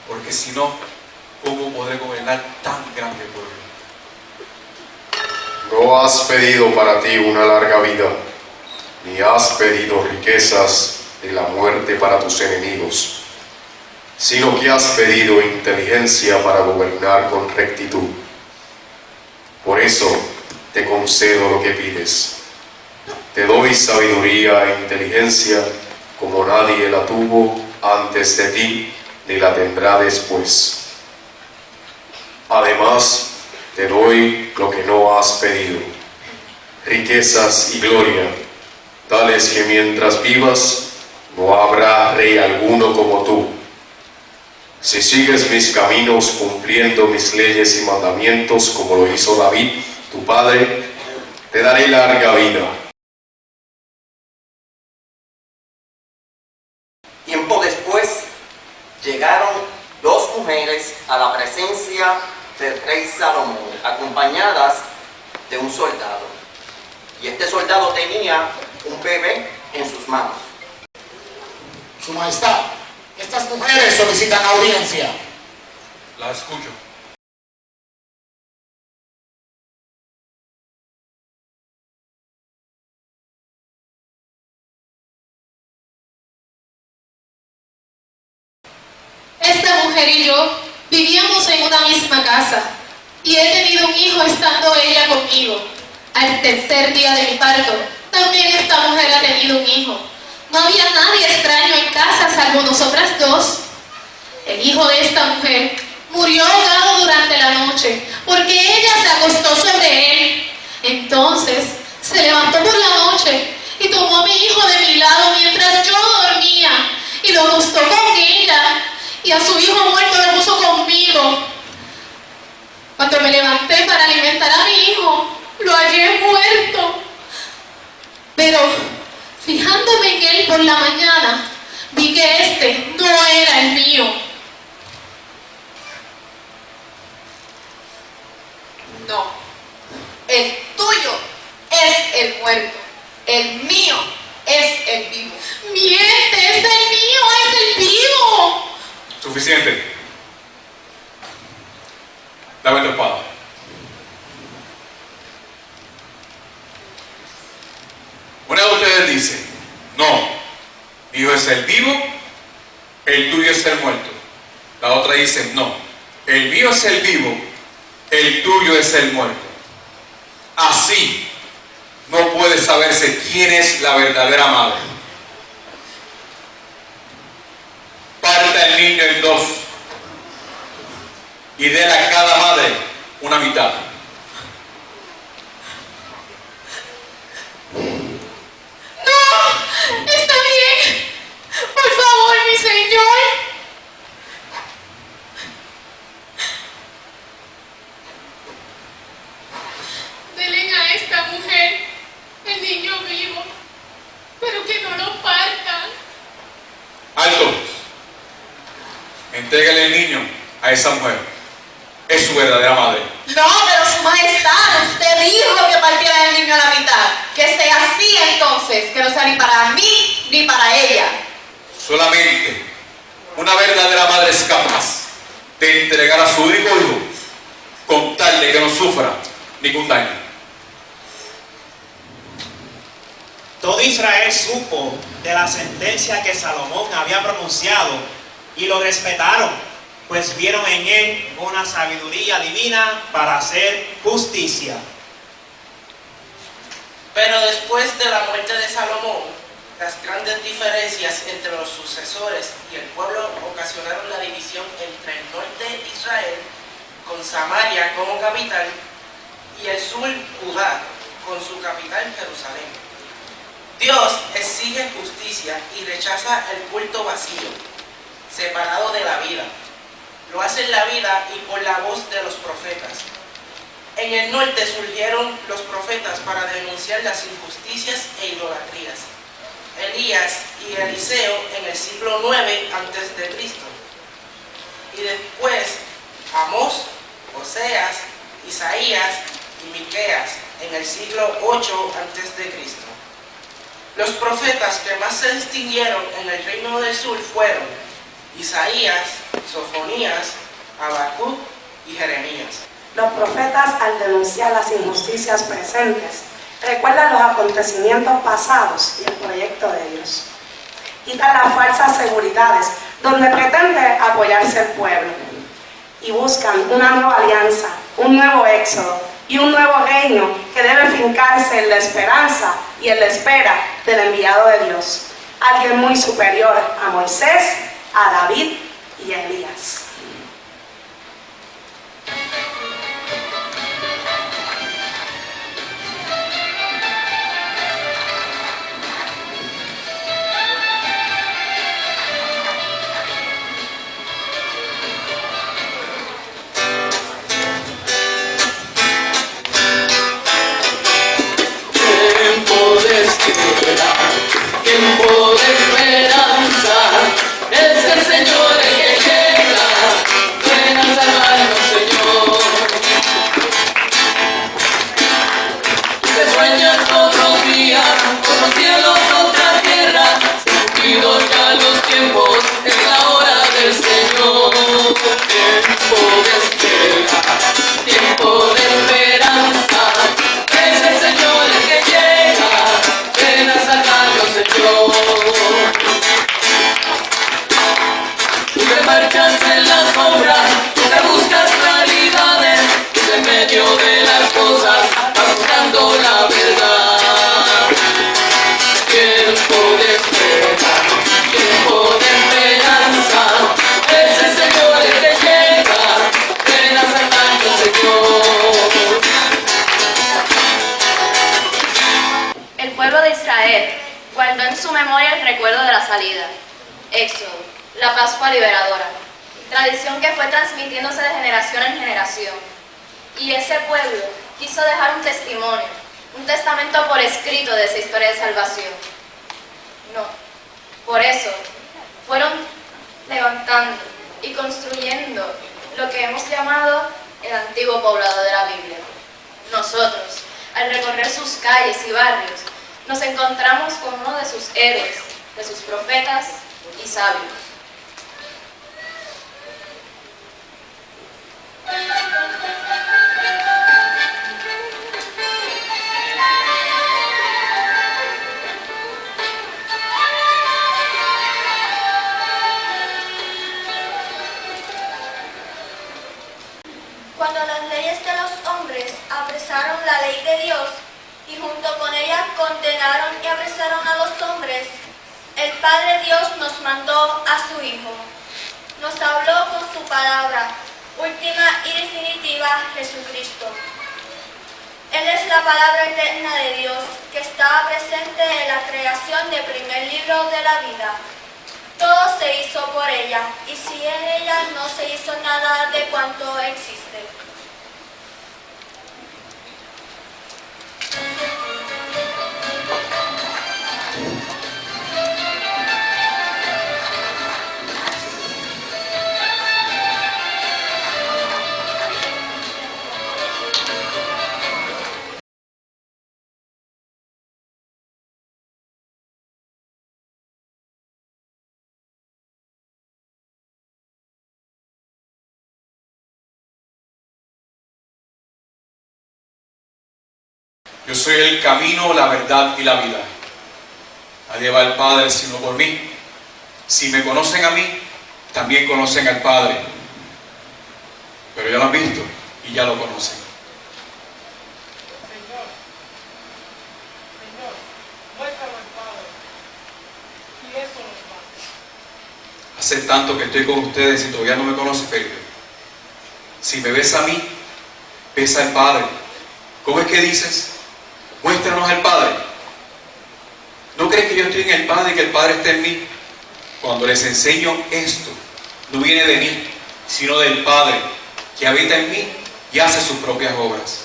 porque si no, ¿cómo podré gobernar tan grande pueblo? No has pedido para ti una larga vida, ni has pedido riquezas de la muerte para tus enemigos, sino que has pedido inteligencia para gobernar con rectitud. Por eso te concedo lo que pides. Te doy sabiduría e inteligencia como nadie la tuvo antes de ti, ni la tendrá después. Además, te doy lo que no has pedido, riquezas y gloria, tales que mientras vivas no habrá rey alguno como tú. Si sigues mis caminos cumpliendo mis leyes y mandamientos como lo hizo David, tu padre, te daré larga vida. Tiempo después llegaron dos mujeres a la presencia del rey Salomón, acompañadas de un soldado. Y este soldado tenía un bebé en sus manos. Su Majestad, estas mujeres solicitan audiencia. La escucho. Esta mujer y yo vivíamos en una misma casa y he tenido un hijo estando ella conmigo. Al tercer día de mi parto, también esta mujer ha tenido un hijo. No había nadie extraño en casa salvo nosotras dos. El hijo de esta mujer murió ahogado durante la noche porque ella se acostó sobre él. Entonces se levantó por la noche y tomó a mi hijo de mi lado mientras yo dormía y lo acostó con ella. Y a su hijo muerto lo puso conmigo. Cuando me levanté para alimentar a mi hijo, lo hallé muerto. Pero fijándome en él por la mañana, vi que este no era el mío. No, el tuyo es el muerto, el mío es el vivo. ¡Miente! ¡Es el mío! ¡Es el vivo! Suficiente. Dame tu espada. Una de ustedes dice, no, mi hijo es el vivo, el tuyo es el muerto. La otra dice, no, el mío es el vivo, el tuyo es el muerto. Así no puede saberse quién es la verdadera madre. Parta el niño en dos y déle a cada madre una mitad. ¡No! ¡Está bien! ¡Por favor, mi señor! Denle a esta mujer el niño vivo, pero que no lo partan. ¡Alto! Entrégale el niño a esa mujer. Es su verdadera madre. No, pero su majestad, usted dijo que partiera el niño a la mitad. Que sea así entonces, que no sea ni para mí ni para ella. Solamente una verdadera madre es capaz de entregar a su único hijo con tal de que no sufra ningún daño. Todo Israel supo de la sentencia que Salomón había pronunciado y lo respetaron, pues vieron en él una sabiduría divina para hacer justicia. Pero después de la muerte de Salomón, las grandes diferencias entre los sucesores y el pueblo ocasionaron la división entre el norte de Israel, con Samaria como capital, y el sur, Judá, con su capital, Jerusalén. Dios exige justicia y rechaza el culto vacío, separado de la vida. Lo hace en la vida y por la voz de los profetas. En el norte surgieron los profetas para denunciar las injusticias e idolatrías. Elías y Eliseo en el siglo IX a.C. Y después Amós, Oseas, Isaías y Miqueas en el siglo VIII a.C. Los profetas que más se distinguieron en el reino del sur fueron Isaías, Sofonías, Habacuc y Jeremías. Los profetas, al denunciar las injusticias presentes, recuerdan los acontecimientos pasados y el proyecto de Dios. Quitan las falsas seguridades donde pretende apoyarse el pueblo y buscan una nueva alianza, un nuevo éxodo y un nuevo reino que debe fincarse en la esperanza y en la espera del enviado de Dios, alguien muy superior a Moisés, a David y a Elías. Tiempo de esperanza, es el Señor el que llega, ven a salvarnos, Señor. Te sueñas otros días, otros cielos, otra tierra, cumplidos ya los tiempos, es la hora del Señor. Tiempo de espera, tiempo de esperanza, es el Señor el que llega, ven a salvarnos, Señor. Tú te marchas en la sombra, tú te buscas realidades, tú en medio de las cosas vas buscando la verdad. Tiempo de espera, tiempo de esperanza, es el Señor el que llega, ven a salvarnos, Señor. El pueblo de Israel guardó en su memoria el recuerdo de la salida, Éxodo, la Pascua liberadora, tradición que fue transmitiéndose de generación en generación. Y ese pueblo quiso dejar un testimonio, un testamento por escrito de esa historia de salvación. No, por eso fueron levantando y construyendo lo que hemos llamado el antiguo poblado de la Biblia. Nosotros, al recorrer sus calles y barrios, nos encontramos con uno de sus héroes, de sus profetas y sabios. Cuando las leyes de los hombres apresaron la ley de Dios y junto con ella condenaron y apresaron a los hombres, el Padre Dios nos mandó a su Hijo. Nos habló con su palabra, última y definitiva, Jesucristo. Él es la palabra eterna de Dios que estaba presente en la creación del primer libro de la vida. Todo se hizo por ella, y sin ella no se hizo nada de cuanto existe. Yo soy el camino, la verdad y la vida. Nadie va al Padre sino por mí. Si me conocen a mí, también conocen al Padre, pero ya lo han visto y ya lo conocen. Señor, muéstrame al Padre. Y eso nos basta. Hace tanto que estoy con ustedes y todavía no me conoces, Felipe. Si me ves a mí, ves al Padre. ¿Cómo es que dices? Muéstranos al Padre. ¿No crees que yo estoy en el Padre y que el Padre está en mí? Cuando les enseño esto, no viene de mí, sino del Padre, que habita en mí y hace sus propias obras.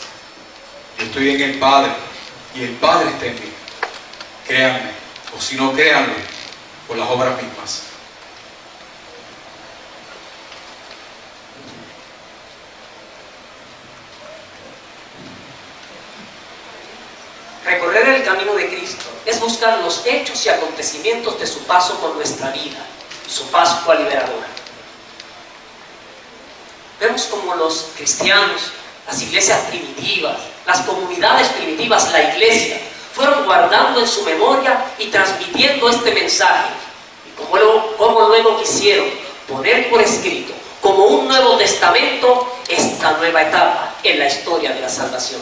Yo estoy en el Padre y el Padre está en mí. Créanme, o si no, créanlo, por las obras mismas. Recorrer el camino de Cristo es buscar los hechos y acontecimientos de su paso por nuestra vida, su Pascua liberadora. Vemos como los cristianos, las iglesias primitivas, las comunidades primitivas, la iglesia, fueron guardando en su memoria y transmitiendo este mensaje. Y como luego quisieron poner por escrito, como un Nuevo Testamento, esta nueva etapa en la historia de la salvación.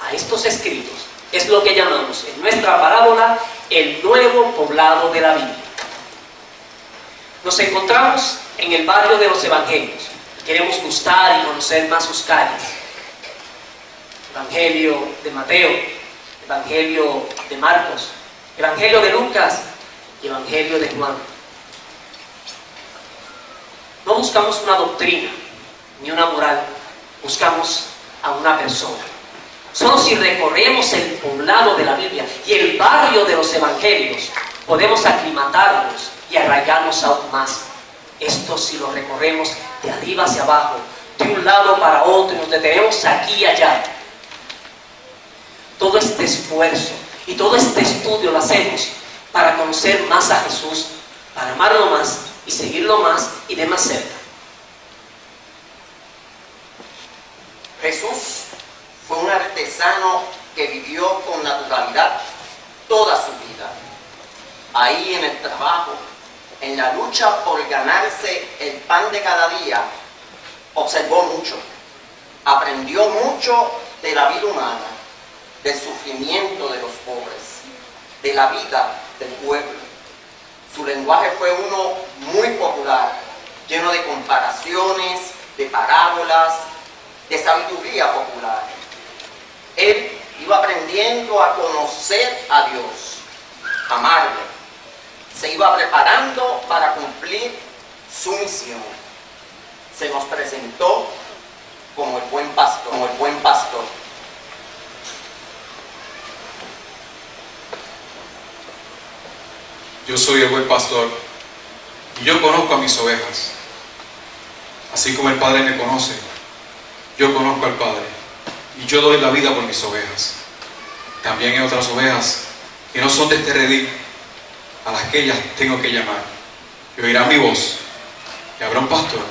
A estos escritos es lo que llamamos en nuestra parábola el nuevo poblado de la Biblia. Nos encontramos en el barrio de los Evangelios. Queremos gustar y conocer más sus calles. Evangelio de Mateo, Evangelio de Marcos, Evangelio de Lucas y Evangelio de Juan. No buscamos una doctrina ni una moral, buscamos a una persona. Solo si recorremos el poblado de la Biblia y el barrio de los Evangelios, podemos aclimatarnos y arraigarnos aún más. Esto si lo recorremos de arriba hacia abajo, de un lado para otro, y nos detenemos aquí y allá. Todo este esfuerzo y todo este estudio lo hacemos para conocer más a Jesús, para amarlo más y seguirlo más y de más cerca. Jesús fue un artesano que vivió con naturalidad toda su vida. Ahí en el trabajo, en la lucha por ganarse el pan de cada día, observó mucho, aprendió mucho de la vida humana, del sufrimiento de los pobres, de la vida del pueblo. Su lenguaje fue uno muy popular, lleno de comparaciones, de parábolas, de sabiduría popular. Él iba aprendiendo a conocer a Dios, a amarle. Se iba preparando para cumplir su misión. Se nos presentó como el buen pastor, Yo soy el buen pastor y yo conozco a mis ovejas. Así como el Padre me conoce, yo conozco al Padre y yo doy la vida por mis ovejas. También hay otras ovejas que no son de este redil, a las que ellas tengo que llamar, y oirán mi voz, y habrá un pastor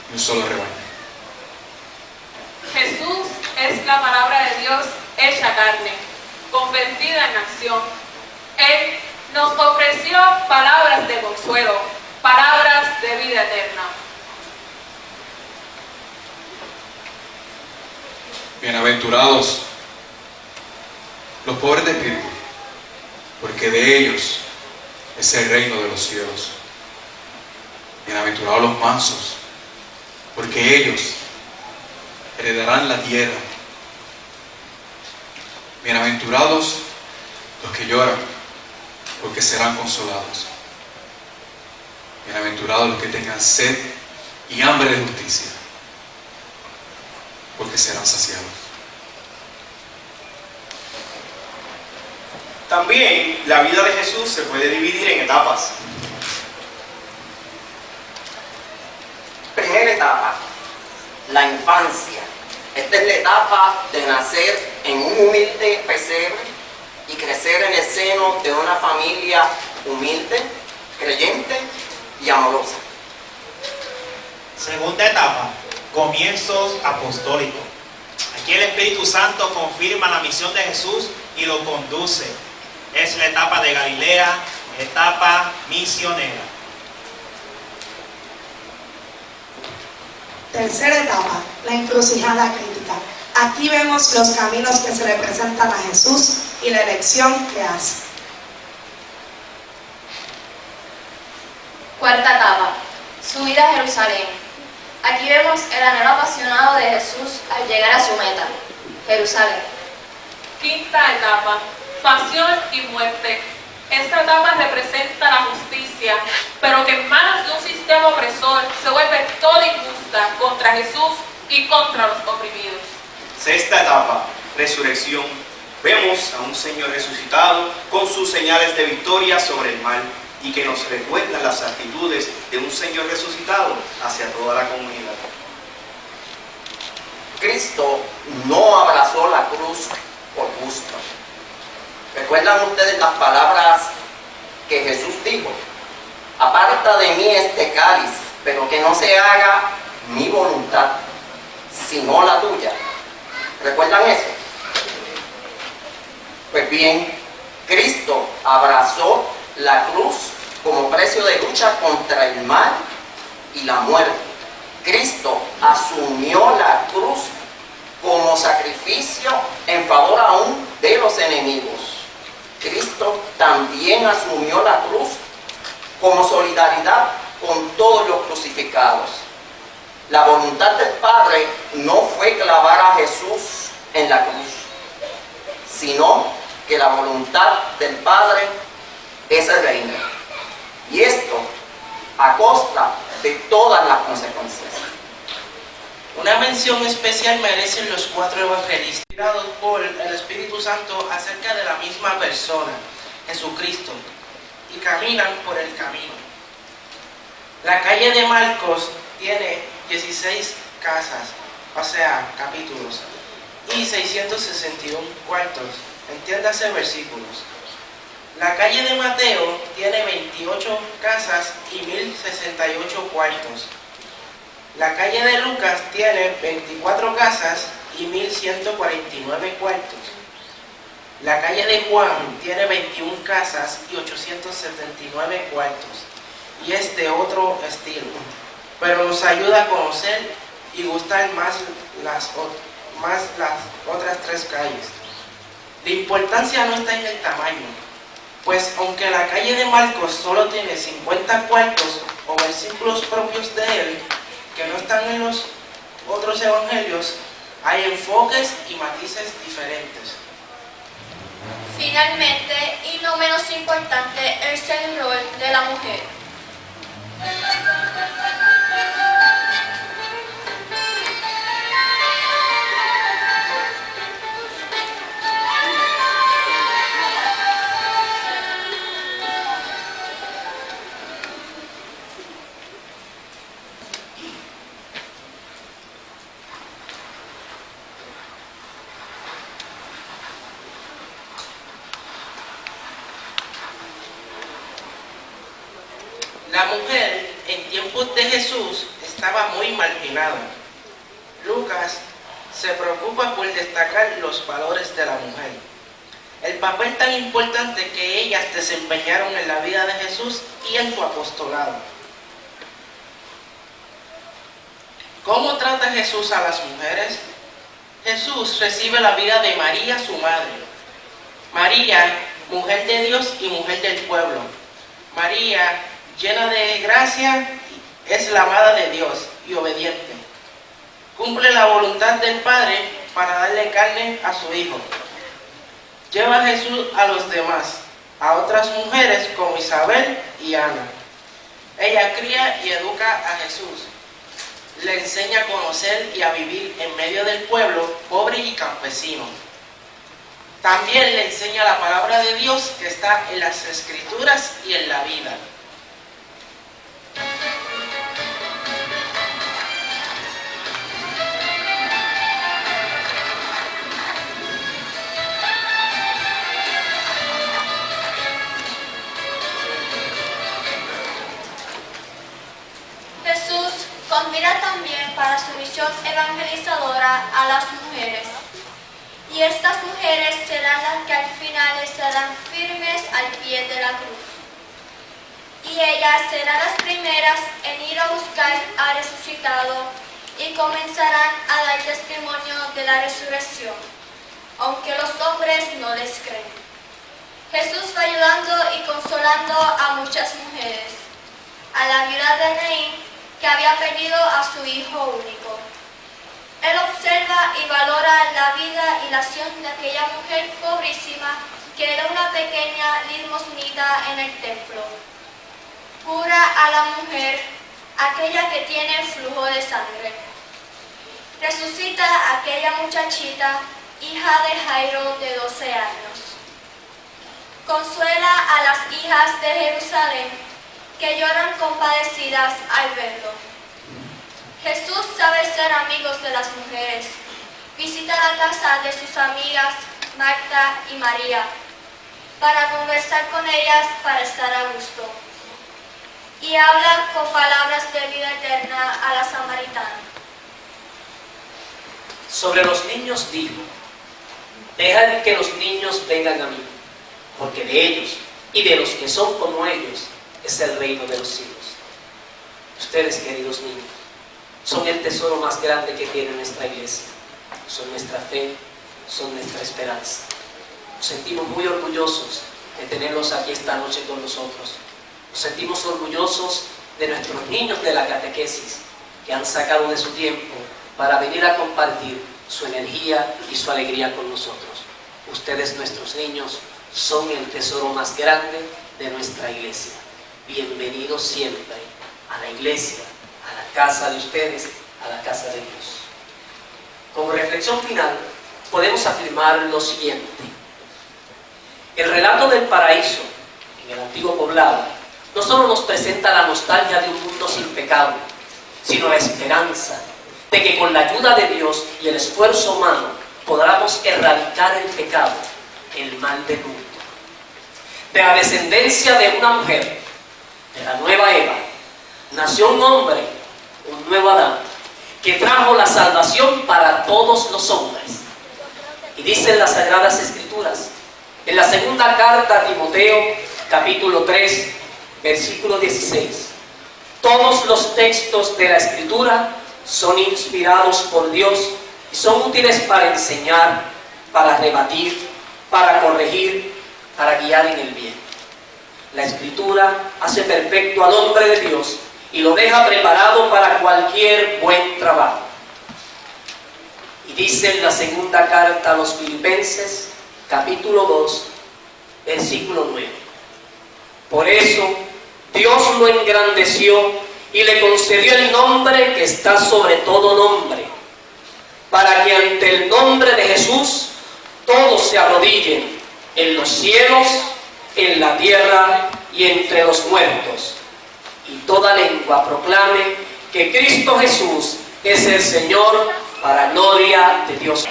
y un solo rebaño. Jesús es la palabra de Dios hecha carne, convertida en acción. Él nos ofreció palabras de consuelo, palabras de vida eterna. Bienaventurados los pobres de espíritu, porque de ellos es el reino de los cielos. Bienaventurados los mansos, porque ellos heredarán la tierra. Bienaventurados los que lloran, porque serán consolados. Bienaventurados los que tengan sed y hambre de justicia, porque serán saciados. También la vida de Jesús se puede dividir en etapas. Primera etapa, la infancia. Esta es la etapa de nacer en un humilde pesebre y crecer en el seno de una familia humilde, creyente y amorosa. Segunda etapa, comienzos apostólicos. Aquí el Espíritu Santo confirma la misión de Jesús y lo conduce. Es la etapa de Galilea, etapa misionera. Tercera etapa, la encrucijada crítica. Aquí vemos los caminos que se le presentan a Jesús y la elección que hace. Cuarta etapa, subida a Jerusalén. Aquí vemos el anhelo apasionado de Jesús al llegar a su meta, Jerusalén. Quinta etapa, pasión y muerte. Esta etapa representa la justicia, pero que en manos de un sistema opresor se vuelve toda injusta contra Jesús y contra los oprimidos. Sexta etapa, resurrección. Vemos a un Señor resucitado con sus señales de victoria sobre el mal y que nos recuerdan las actitudes de un Señor resucitado hacia toda la comunidad. Cristo no abrazó la cruz por gusto. ¿Recuerdan ustedes las palabras que Jesús dijo? Aparta de mí este cáliz, pero que no se haga mi voluntad, sino la tuya. ¿Recuerdan eso? Pues bien, Cristo abrazó la cruz como precio de lucha contra el mal y la muerte. Cristo asumió la cruz como sacrificio en favor aún de los enemigos. Cristo también asumió la cruz como solidaridad con todos los crucificados. La voluntad del Padre no fue clavar a Jesús en la cruz, sino que la voluntad del Padre es el reino. Y esto a costa de todas las consecuencias. Una mención especial merecen los 4 evangelistas, inspirados por el Espíritu Santo acerca de la misma persona, Jesucristo, y caminan por el camino. La calle de Marcos tiene 16 casas, o sea, capítulos, y 661 cuartos, entiéndase versículos. La calle de Mateo tiene 28 casas y 1068 cuartos. La calle de Lucas tiene 24 casas y 1149 cuartos. La calle de Juan tiene 21 casas y 879 cuartos. Y es de otro estilo, pero nos ayuda a conocer y gustar más las otras 3 calles. La importancia no está en el tamaño, pues aunque la calle de Marcos solo tiene 50 cuartos o versículos propios de él, que no están en los otros evangelios, hay enfoques y matices diferentes. Finalmente, y no menos importante, es el rol de la mujer. La mujer en tiempos de Jesús estaba muy marginada. Lucas se preocupa por destacar los valores de la mujer, el papel tan importante que ellas desempeñaron en la vida de Jesús y en su apostolado. ¿Cómo trata Jesús a las mujeres? Jesús recibe la vida de María, su madre. María, mujer de Dios y mujer del pueblo. María, llena de gracia, es la amada de Dios y obediente. Cumple la voluntad del Padre para darle carne a su Hijo. Lleva a Jesús a los demás, a otras mujeres como Isabel y Ana. Ella cría y educa a Jesús. Le enseña a conocer y a vivir en medio del pueblo pobre y campesino. También le enseña la palabra de Dios que está en las Escrituras y en la vida. Jesús convida también para su misión evangelizadora a las mujeres. Y estas mujeres serán las que al final estarán firmes al pie de la cruz. Y ellas serán las primeras en ir a buscar al resucitado y comenzarán a dar testimonio de la resurrección, aunque los hombres no les creen. Jesús va ayudando y consolando a muchas mujeres, a la viuda de Naín, que había perdido a su hijo único. Él observa y valora la vida y la acción de aquella mujer pobrísima que era una pequeña limosnita en el templo. Cura a la mujer, aquella que tiene flujo de sangre. Resucita a aquella muchachita, hija de Jairo de 12 años. Consuela a las hijas de Jerusalén que lloran compadecidas al verlo. Jesús sabe ser amigos de las mujeres. Visita la casa de sus amigas Marta y María para conversar con ellas para estar a gusto. Y habla con palabras de vida eterna a la samaritana. Sobre los niños dijo: dejan que los niños vengan a mí, porque de ellos y de los que son como ellos es el reino de los cielos. Ustedes, queridos niños, son el tesoro más grande que tiene nuestra iglesia. Son nuestra fe, son nuestra esperanza. Nos sentimos muy orgullosos de tenerlos aquí esta noche con nosotros. Nos sentimos orgullosos de nuestros niños de la catequesis que han sacado de su tiempo para venir a compartir su energía y su alegría con nosotros. Ustedes, nuestros niños, son el tesoro más grande de nuestra iglesia. Bienvenidos siempre a la iglesia, a la casa de ustedes, a la casa de Dios. Como reflexión final, podemos afirmar lo siguiente. El relato del paraíso en el antiguo poblado no solo nos presenta la nostalgia de un mundo sin pecado, sino la esperanza de que con la ayuda de Dios y el esfuerzo humano podamos erradicar el pecado, el mal del mundo. De la descendencia de una mujer, de la nueva Eva, nació un hombre, un nuevo Adán, que trajo la salvación para todos los hombres. Y dicen las Sagradas Escrituras, en la segunda carta a Timoteo, capítulo 3, versículo 16, todos los textos de la Escritura son inspirados por Dios y son útiles para enseñar, para rebatir, para corregir, para guiar en el bien. La Escritura hace perfecto al hombre de Dios y lo deja preparado para cualquier buen trabajo. Y dice en la segunda carta a los Filipenses, capítulo 2, versículo 9. Por eso Dios lo engrandeció y le concedió el nombre que está sobre todo nombre, para que ante el nombre de Jesús todos se arrodillen en los cielos, en la tierra y entre los muertos, y toda lengua proclame que Cristo Jesús es el Señor, para gloria de Dios.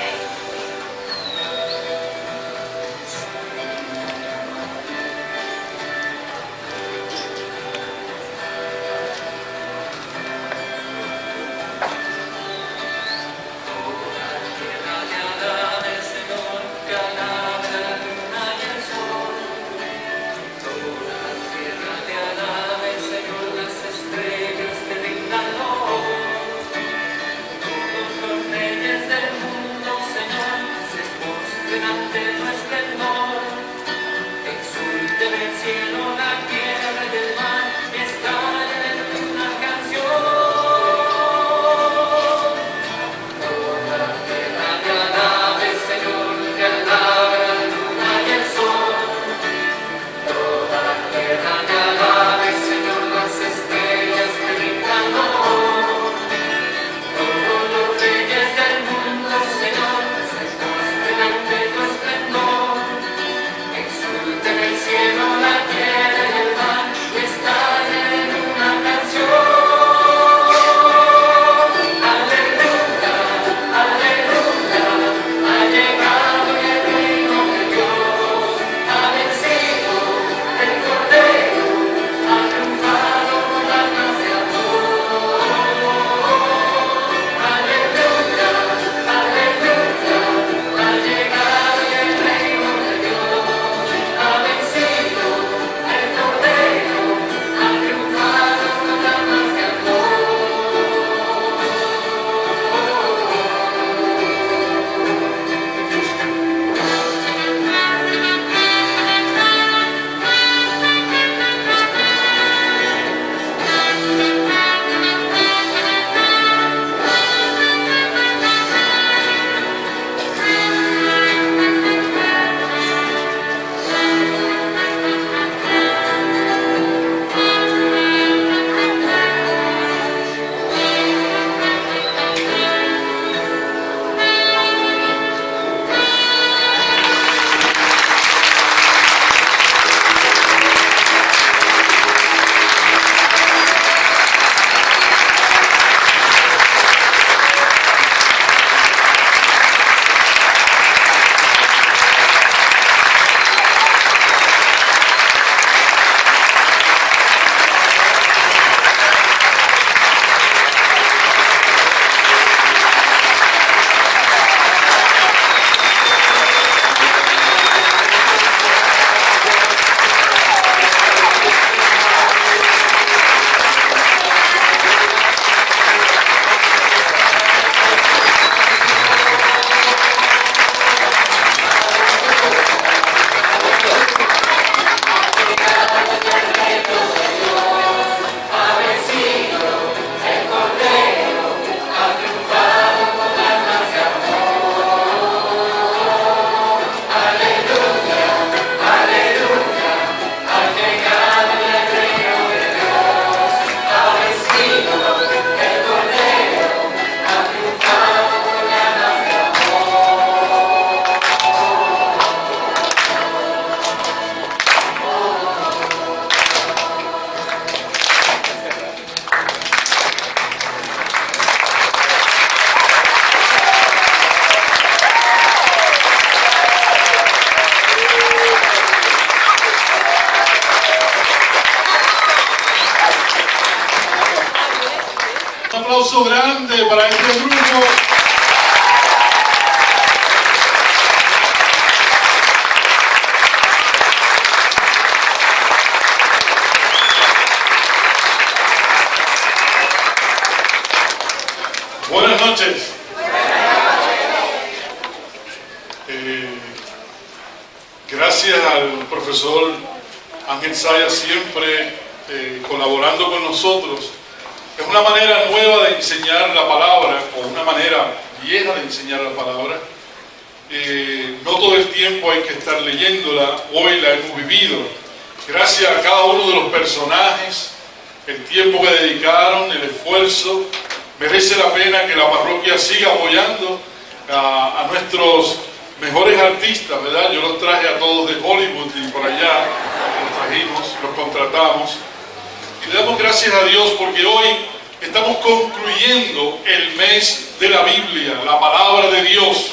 Del mundo se aplauso grande para este grupo. Buenas noches. Gracias al profesor Ángel Sayas siempre colaborando con nosotros. Es una manera nueva de enseñar la palabra, o una manera vieja de enseñar la palabra. No todo el tiempo hay que estar leyéndola, hoy la hemos vivido. Gracias a cada uno de los personajes, el tiempo que dedicaron, el esfuerzo. Merece la pena que la parroquia siga apoyando a nuestros mejores artistas, ¿verdad? Yo los traje a todos de Hollywood y por allá, los trajimos, los contratamos. Y le damos gracias a Dios porque hoy estamos concluyendo el mes de la Biblia, la palabra de Dios.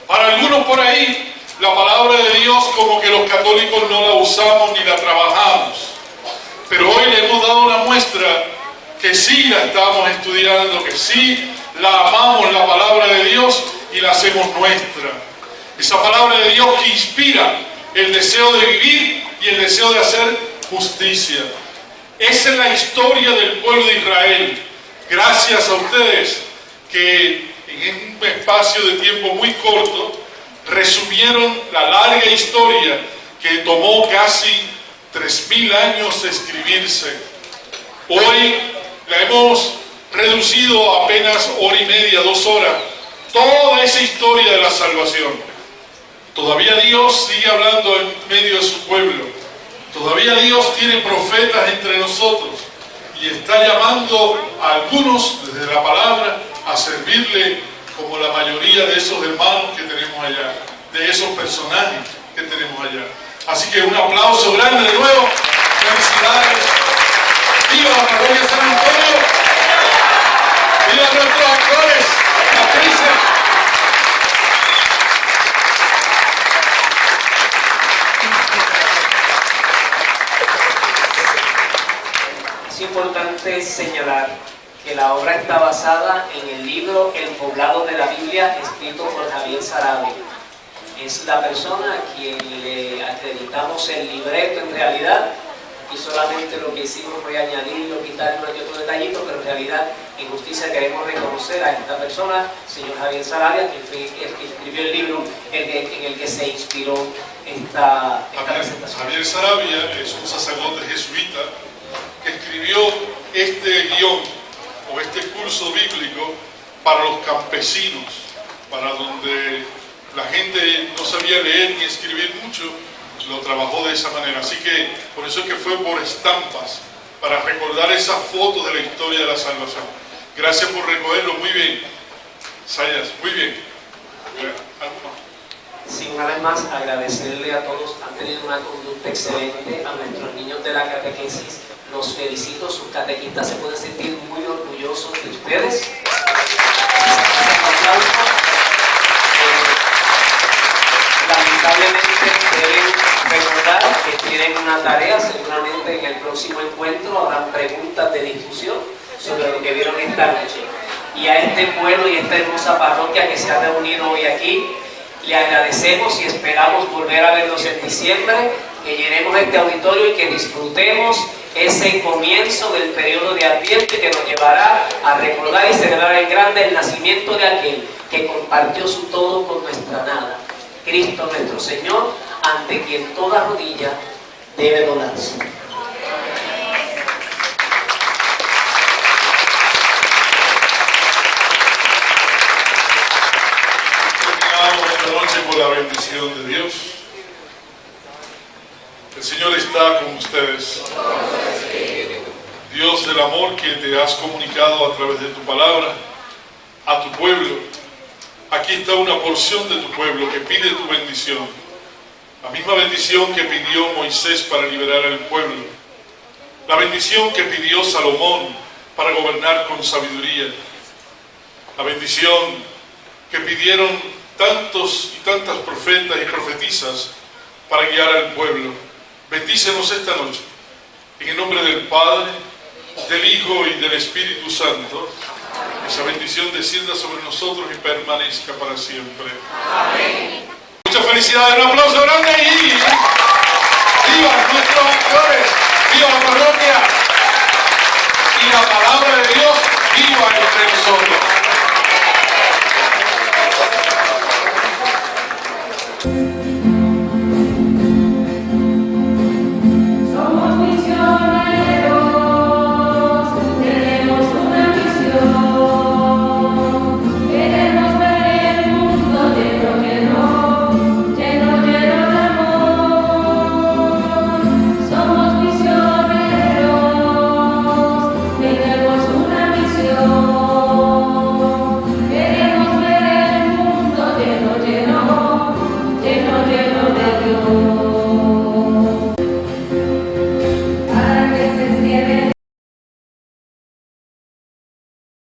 Para algunos por ahí, la palabra de Dios como que los católicos no la usamos ni la trabajamos. Pero hoy le hemos dado una muestra que sí la estamos estudiando, que sí la amamos, la palabra de Dios, y la hacemos nuestra. Esa palabra de Dios que inspira el deseo de vivir y el deseo de hacer justicia. Esa es la historia del pueblo de Israel. Gracias a ustedes que en un espacio de tiempo muy corto resumieron la larga historia que tomó casi 3000 años escribirse. Hoy la hemos reducido a apenas hora y media, 2 horas, toda esa historia de la salvación. Todavía Dios sigue hablando en medio de su pueblo. Todavía Dios tiene profetas entre nosotros y está llamando a algunos desde la palabra a servirle como la mayoría de esos hermanos que tenemos allá, de esos personajes que tenemos allá. Así que un aplauso grande de nuevo. Felicidades. ¡Viva la parroquia San Antonio! ¡Viva nuestros actores, actrices! Es importante señalar que la obra está basada en el libro El poblado de la Biblia, escrito por Javier Sarabia. Es la persona a quien le acreditamos el libreto en realidad, y solamente lo que hicimos fue añadirlo, quitarlo y otro detallito, pero en realidad en justicia queremos reconocer a esta persona, señor Javier Sarabia, que fue el que escribió el libro en el que se inspiró esta presentación. Javier Sarabia es un sacerdote jesuita que escribió este guión o este curso bíblico para los campesinos, para donde la gente no sabía leer ni escribir mucho, lo trabajó de esa manera. Así que por eso es que fue por estampas, para recordar esa foto de la historia de la salvación. Gracias por recogerlo, muy bien. Sayas, muy bien. Sin una vez más agradecerle a todos, han tenido una conducta excelente, a nuestros niños de la catequesis, los felicito, sus catequistas se pueden sentir muy orgullosos de ustedes. Lamentablemente deben recordar que tienen una tarea, seguramente en el próximo encuentro habrán preguntas de discusión sobre lo que vieron esta noche. Y a este pueblo y esta hermosa parroquia que se ha reunido hoy aquí, le agradecemos y esperamos volver a verlos en diciembre, que llenemos este auditorio y que disfrutemos ese comienzo del periodo de Adviento que nos llevará a recordar y celebrar en grande el nacimiento de aquel que compartió su todo con nuestra nada, Cristo nuestro Señor, ante quien toda rodilla debe doblarse. Esta noche por la bendición de Dios. El Señor está con ustedes. Dios del amor que te has comunicado a través de tu palabra a tu pueblo. Aquí está una porción de tu pueblo que pide tu bendición. La misma bendición que pidió Moisés para liberar al pueblo. La bendición que pidió Salomón para gobernar con sabiduría. La bendición que pidieron tantos y tantas profetas y profetisas para guiar al pueblo. Bendícenos esta noche. En el nombre del Padre, del Hijo y del Espíritu Santo. Esa bendición descienda sobre nosotros y permanezca para siempre. Amén. Muchas felicidades, un aplauso grande y viva nuestros actores, viva la parroquia y la palabra de Dios viva entre nosotros.